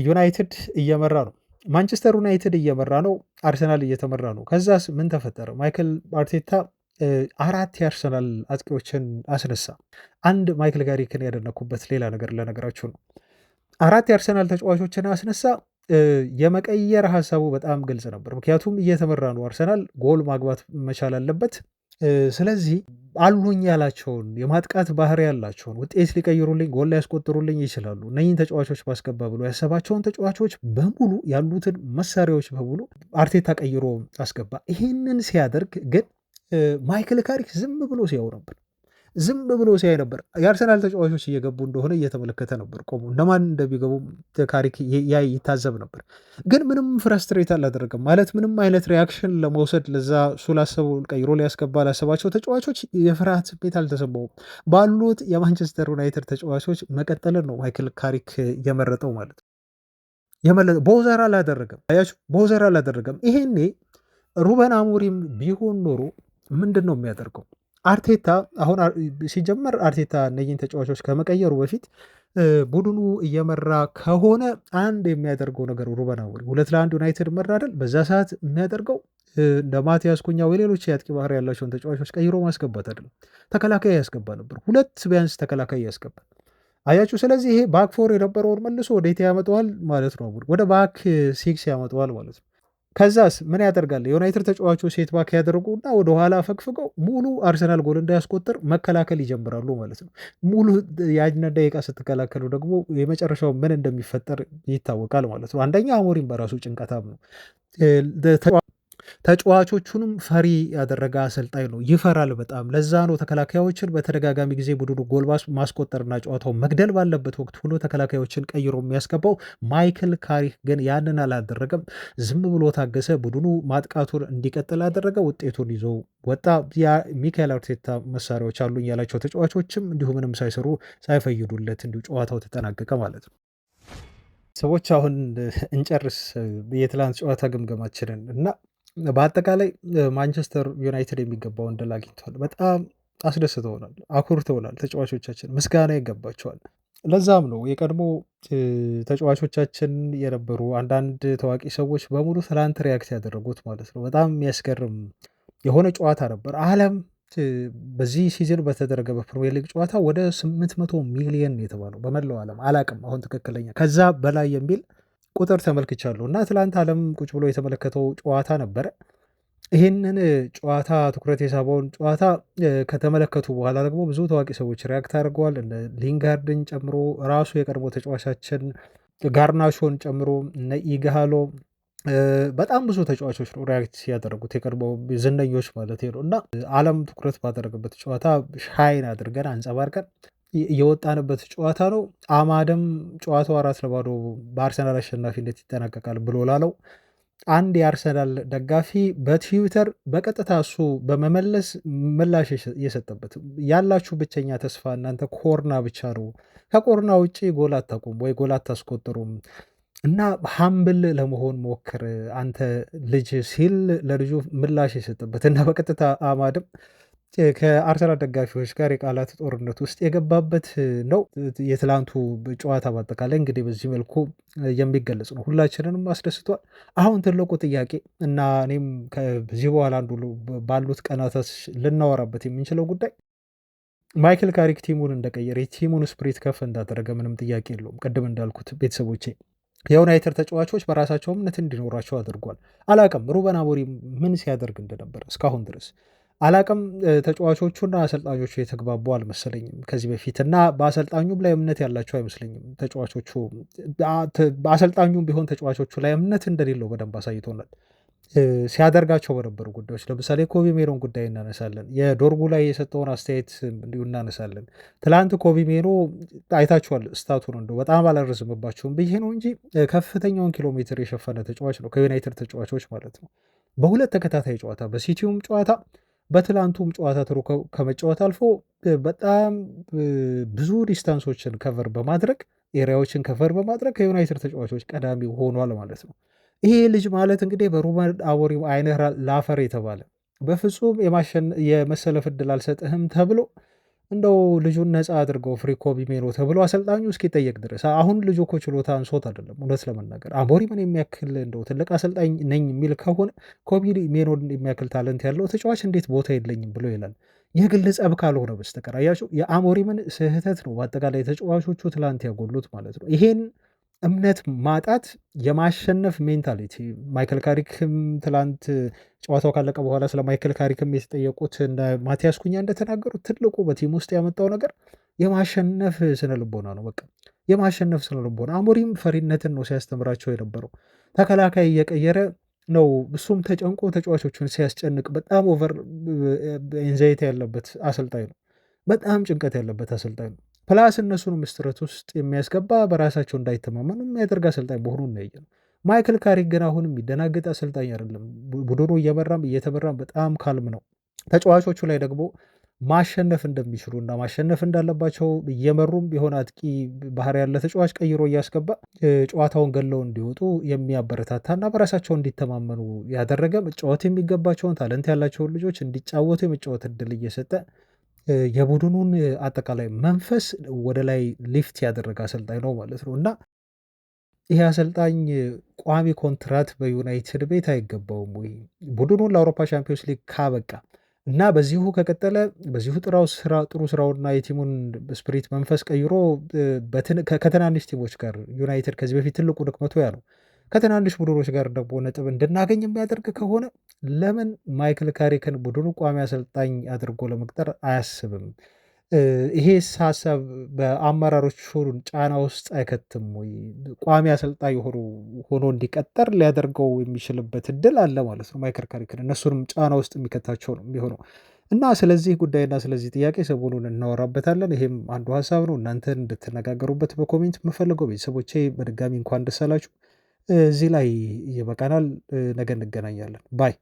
ዩናይትድ እየመራ ነው። ማንቸስተር ዩናይትድ እየመራ ነው፣ አርሰናል እየተመራ ነው። ከዛስ ምን ተፈጠረ? ማይክል አርቴታ አራት የአርሰናል አጥቂዎችን አስነሳ። አንድ ማይክል ካሪክን ያደነኩበት ሌላ ነገር ለነገራችሁ ነው። አራት የአርሰናል ተጫዋቾችን አስነሳ። የመቀየር ሀሳቡ በጣም ግልጽ ነበር። ምክንያቱም እየተመራ ነው አርሰናል፣ ጎል ማግባት መቻል አለበት። ስለዚህ አሉኝ ያላቸውን የማጥቃት ባህሪ ያላቸውን ውጤት ሊቀይሩልኝ፣ ጎል ሊያስቆጥሩልኝ ይችላሉ እነኝህን ተጫዋቾች ባስገባ ብሎ ያሰባቸውን ተጫዋቾች በሙሉ ያሉትን መሳሪያዎች በሙሉ አርቴታ ቀይሮ አስገባ። ይህንን ሲያደርግ ግን ማይክል ካሪክ ዝም ብሎ ሲያው ነበር። ዝም ብሎ ሲያይ ነበር። የአርሰናል ተጫዋቾች እየገቡ እንደሆነ እየተመለከተ ነበር። ቆሞ እነማን እንደሚገቡ ካሪክ ይታዘብ ነበር። ግን ምንም ፍረስትሬት አላደረገም። ማለት ምንም አይነት ሪያክሽን ለመውሰድ ለዛ እሱ ላሰበው ቀይሮ ሊያስገባ ላሰባቸው ተጫዋቾች የፍርሃት ስሜት አልተሰማውም። ባሉት የማንቸስተር ዩናይትድ ተጫዋቾች መቀጠልን ነው ማይክል ካሪክ የመረጠው ማለት ነው። ቦዘር አላደረገም። አያችሁ፣ ቦዘር አላደረገም። ይሄኔ ሩበን አሞሪም ቢሆን ኖሮ ምንድን ነው የሚያደርገው? አርቴታ አሁን ሲጀመር አርቴታ እነዚህን ተጫዋቾች ከመቀየሩ በፊት ቡድኑ እየመራ ከሆነ አንድ የሚያደርገው ነገር ሩበን አሞሪም 2-1 ዩናይትድ መራ አይደል? በዛ ሰዓት የሚያደርገው እንደ ማቲያስ ኩኛ ወይ ሌሎች የአጥቂ ባህሪ ያላቸውን ተጫዋቾች ቀይሮ ማስገባት አይደለም፣ ተከላካይ ያስገባ ነበር። ሁለት ቢያንስ ተከላካይ ያስገባል። አያችሁ። ስለዚህ ይሄ ባክ ፎር የነበረውን መልሶ ወዴት ያመጣዋል ማለት ነው? ወደ ባክ ሲክስ ያመጣዋል ማለት ነው። ከዛስ ምን ያደርጋል? የዩናይትድ ተጫዋቾች ሴት ባክ ያደርጉና ወደኋላ ፈግፍገው ሙሉ አርሰናል ጎል እንዳያስቆጥር መከላከል ይጀምራሉ ማለት ነው። ሙሉ የአንድ ደቂቃ ስትከላከሉ ደግሞ የመጨረሻው ምን እንደሚፈጠር ይታወቃል ማለት ነው። አንደኛ አሞሪም በራሱ ጭንቀታም ነው። ተጫዋቾቹንም ፈሪ ያደረገ አሰልጣኝ ነው። ይፈራል በጣም። ለዛ ነው ተከላካዮችን በተደጋጋሚ ጊዜ ቡድኑ ጎል ማስቆጠርና ጨዋታው መግደል ባለበት ወቅት ሆኖ ተከላካዮችን ቀይሮ የሚያስገባው። ማይክል ካሪክ ግን ያንን አላደረገም። ዝም ብሎ ታገሰ። ቡድኑ ማጥቃቱን እንዲቀጥል አደረገ። ውጤቱን ይዞ ወጣ። ሚካኤል አርቴታ መሳሪያዎች አሉኝ ያላቸው ተጫዋቾችም እንዲሁ ምንም ሳይሰሩ ሳይፈይዱለት እንዲሁ ጨዋታው ተጠናቀቀ ማለት ነው። ሰዎች አሁን እንጨርስ የትላንት ጨዋታ ግምገማችንን እና በአጠቃላይ ማንቸስተር ዩናይትድ የሚገባውን ድል አግኝተዋል። በጣም አስደስተውናል፣ አኩርተውናል። ተጫዋቾቻችን ምስጋና ይገባቸዋል። ለዛም ነው የቀድሞ ተጫዋቾቻችን የነበሩ አንዳንድ ታዋቂ ሰዎች በሙሉ ትላንት ሪያክት ያደረጉት ማለት ነው። በጣም የሚያስገርም የሆነ ጨዋታ ነበር። ዓለም በዚህ ሲዝን በተደረገ በፕሪሚየር ሊግ ጨዋታ ወደ 800 ሚሊየን የተባለው በመላው ዓለም አላቅም አሁን ትክክለኛ ከዛ በላይ የሚል ቁጥር ተመልክቻለሁ እና ትላንት ዓለም ቁጭ ብሎ የተመለከተው ጨዋታ ነበረ። ይህንን ጨዋታ ትኩረት የሳበውን ጨዋታ ከተመለከቱ በኋላ ደግሞ ብዙ ታዋቂ ሰዎች ሪያክት አድርገዋል። እነ ሊንጋርድን ጨምሮ ራሱ የቀድሞ ተጫዋቻችን ጋርናሾን ጨምሮ እነ ኢግሃሎ በጣም ብዙ ተጫዋቾች ነው ሪያክት ያደረጉት የቀድሞ ዝነኞች ማለት ነው። እና ዓለም ትኩረት ባደረገበት ጨዋታ ሻይን አድርገን አንጸባርቀን የወጣንበት ጨዋታ ነው። አማደም ጨዋታው 4-0 በአርሰናል አሸናፊነት ይጠናቀቃል ብሎ ላለው አንድ የአርሰናል ደጋፊ በትዊተር በቀጥታ እሱ በመመለስ ምላሽ የሰጠበት ያላችሁ ብቸኛ ተስፋ እናንተ ኮርና ብቻ ነው፣ ከኮርና ውጭ ጎል አታቁም ወይ ጎል አታስቆጥሩም እና ሀምብል ለመሆን ሞክር አንተ ልጅ ሲል ለልጁ ምላሽ የሰጠበት እና በቀጥታ አማድም ከአርሰናል ደጋፊዎች ጋር የቃላት ጦርነት ውስጥ የገባበት ነው። የትላንቱ ጨዋታ በአጠቃላይ እንግዲህ በዚህ መልኩ የሚገለጽ ነው። ሁላችንንም አስደስቷል። አሁን ትልቁ ጥያቄ እና እኔም ከዚህ በኋላ አንዱ ባሉት ቀናቶች ልናወራበት የምንችለው ጉዳይ ማይክል ካሪክ ቲሙን እንደቀየረ የቲሙን ስፕሪት ከፍ እንዳደረገ ምንም ጥያቄ የለውም። ቅድም እንዳልኩት ቤተሰቦቼ የዩናይትድ ተጫዋቾች በራሳቸው እምነት እንዲኖራቸው አድርጓል። አላቅም ሩበን አሞሪም ምን ሲያደርግ እንደነበረ እስካሁን ድረስ አላቅም። ተጫዋቾቹና አሰልጣኞቹ የተግባቡ አልመሰለኝም ከዚህ በፊት እና በአሰልጣኙም ላይ እምነት ያላቸው አይመስለኝም ተጫዋቾቹ። በአሰልጣኙም ቢሆን ተጫዋቾቹ ላይ እምነት እንደሌለው በደንብ አሳይቶናል። ሲያደርጋቸው በነበሩ ጉዳዮች ለምሳሌ ኮቢ ሜኖን ጉዳይ እናነሳለን። የዶርጉ ላይ የሰጠውን አስተያየት እንዲሁ እናነሳለን። ትላንት ኮቢ ሜኖ አይታችኋል ስታቱን እንደው በጣም አላረዝምባቸውም ብዬ ነው እንጂ ከፍተኛውን ኪሎ ሜትር የሸፈነ ተጫዋች ነው ከዩናይትድ ተጫዋቾች ማለት ነው። በሁለት ተከታታይ ጨዋታ በሲቲውም ጨዋታ በትላንቱም ጨዋታ ትሮ ከመጫወት አልፎ በጣም ብዙ ዲስታንሶችን ከቨር በማድረግ ኤሪያዎችን ከቨር በማድረግ ከዩናይትድ ተጫዋቾች ቀዳሚ ሆኗል ማለት ነው። ይሄ ልጅ ማለት እንግዲህ በሩበን አሞሪም አይነት ላፈር የተባለ በፍጹም የመሰለፍ ዕድል አልሰጥህም ተብሎ እንደው ልጁን ነፃ አድርገው ፍሪ ኮቢ ሜኖ ተብሎ አሰልጣኙ እስኪጠየቅ ድረስ አሁን ልጁ እኮ ችሎታ አንሶት አይደለም። እውነት ለመናገር አሞሪምን የሚያክል እንደው ትልቅ አሰልጣኝ ነኝ የሚል ከሆነ ኮቢ ሜኖን የሚያክል ታለንት ያለው ተጫዋች እንዴት ቦታ የለኝም ብሎ ይላል። የግል ጸብ ካልሆነ በስተቀር አያችሁ፣ የአሞሪምን ስህተት ነው በአጠቃላይ ተጫዋቾቹ ትላንት ያጎሉት ማለት ነው። ይሄን እምነት ማጣት የማሸነፍ ሜንታሊቲ ማይክል ካሪክም ትላንት ጨዋታው ካለቀ በኋላ ስለ ማይክል ካሪክም የተጠየቁት እንደ ማቲያስ ኩኛ እንደተናገሩት ትልቁ በቲም ውስጥ ያመጣው ነገር የማሸነፍ ስነ ልቦና ነው። በቃ የማሸነፍ ስነ ልቦና። አሞሪም ፈሪነትን ነው ሲያስተምራቸው የነበረው። ተከላካይ እየቀየረ ነው እሱም ተጨንቆ ተጫዋቾቹን ሲያስጨንቅ በጣም ኦቨር ኤንዛይቲ ያለበት አሰልጣኝ ነው። በጣም ጭንቀት ያለበት አሰልጣኝ ነው። ፕላስ እነሱን ምስትረት ውስጥ የሚያስገባ በራሳቸው እንዳይተማመኑ የሚያደርግ አሰልጣኝ መሆኑን ነው ያየነው። ማይክል ካሪክ ግን አሁን የሚደናገጥ አሰልጣኝ አይደለም። ቡድኑ እየመራም እየተመራም በጣም ካልም ነው። ተጫዋቾቹ ላይ ደግሞ ማሸነፍ እንደሚችሉ እና ማሸነፍ እንዳለባቸው እየመሩም ቢሆን አጥቂ ባህሪ ያለ ተጫዋች ቀይሮ እያስገባ ጨዋታውን ገለው እንዲወጡ የሚያበረታታና በራሳቸው እንዲተማመኑ ያደረገ መጫወት የሚገባቸውን ታለንት ያላቸውን ልጆች እንዲጫወቱ የመጫወት እድል እየሰጠ የቡድኑን አጠቃላይ መንፈስ ወደ ላይ ሊፍት ያደረገ አሰልጣኝ ነው ማለት ነው። እና ይሄ አሰልጣኝ ቋሚ ኮንትራት በዩናይትድ ቤት አይገባውም ወይ? ቡድኑን ለአውሮፓ ቻምፒዮንስ ሊግ ካበቃ እና በዚሁ ከቀጠለ በዚሁ ጥሩ ስራውና የቲሙን ስፕሪት መንፈስ ቀይሮ ከትናንሽ ቲሞች ጋር ዩናይትድ ከዚህ በፊት ትልቁ ድክመቱ ያ ነው። ከትናንሽ ቡድኖች ጋር ደግሞ ነጥብ እንድናገኝ የሚያደርግ ከሆነ ለምን ማይክል ካሪክን ቡድኑ ቋሚ አሰልጣኝ አድርጎ ለመቅጠር አያስብም? ይሄስ ሀሳብ በአመራሮች ጫና ውስጥ አይከትም ወይ? ቋሚ አሰልጣኝ ሆኖ እንዲቀጠር ሊያደርገው የሚችልበት እድል አለ ማለት ነው። ማይክል ካሪክን እነሱንም ጫና ውስጥ የሚከታቸው ነው የሚሆነው። እና ስለዚህ ጉዳይና ስለዚህ ጥያቄ ሰሞኑን እናወራበታለን። ይሄም አንዱ ሀሳብ ነው። እናንተን እንድትነጋገሩበት በኮሜንት የምፈልገው ቤተሰቦቼ በድጋሚ እንኳን ደስ አላችሁ። እዚህ ላይ ይበቃናል። ነገ እንገናኛለን ባይ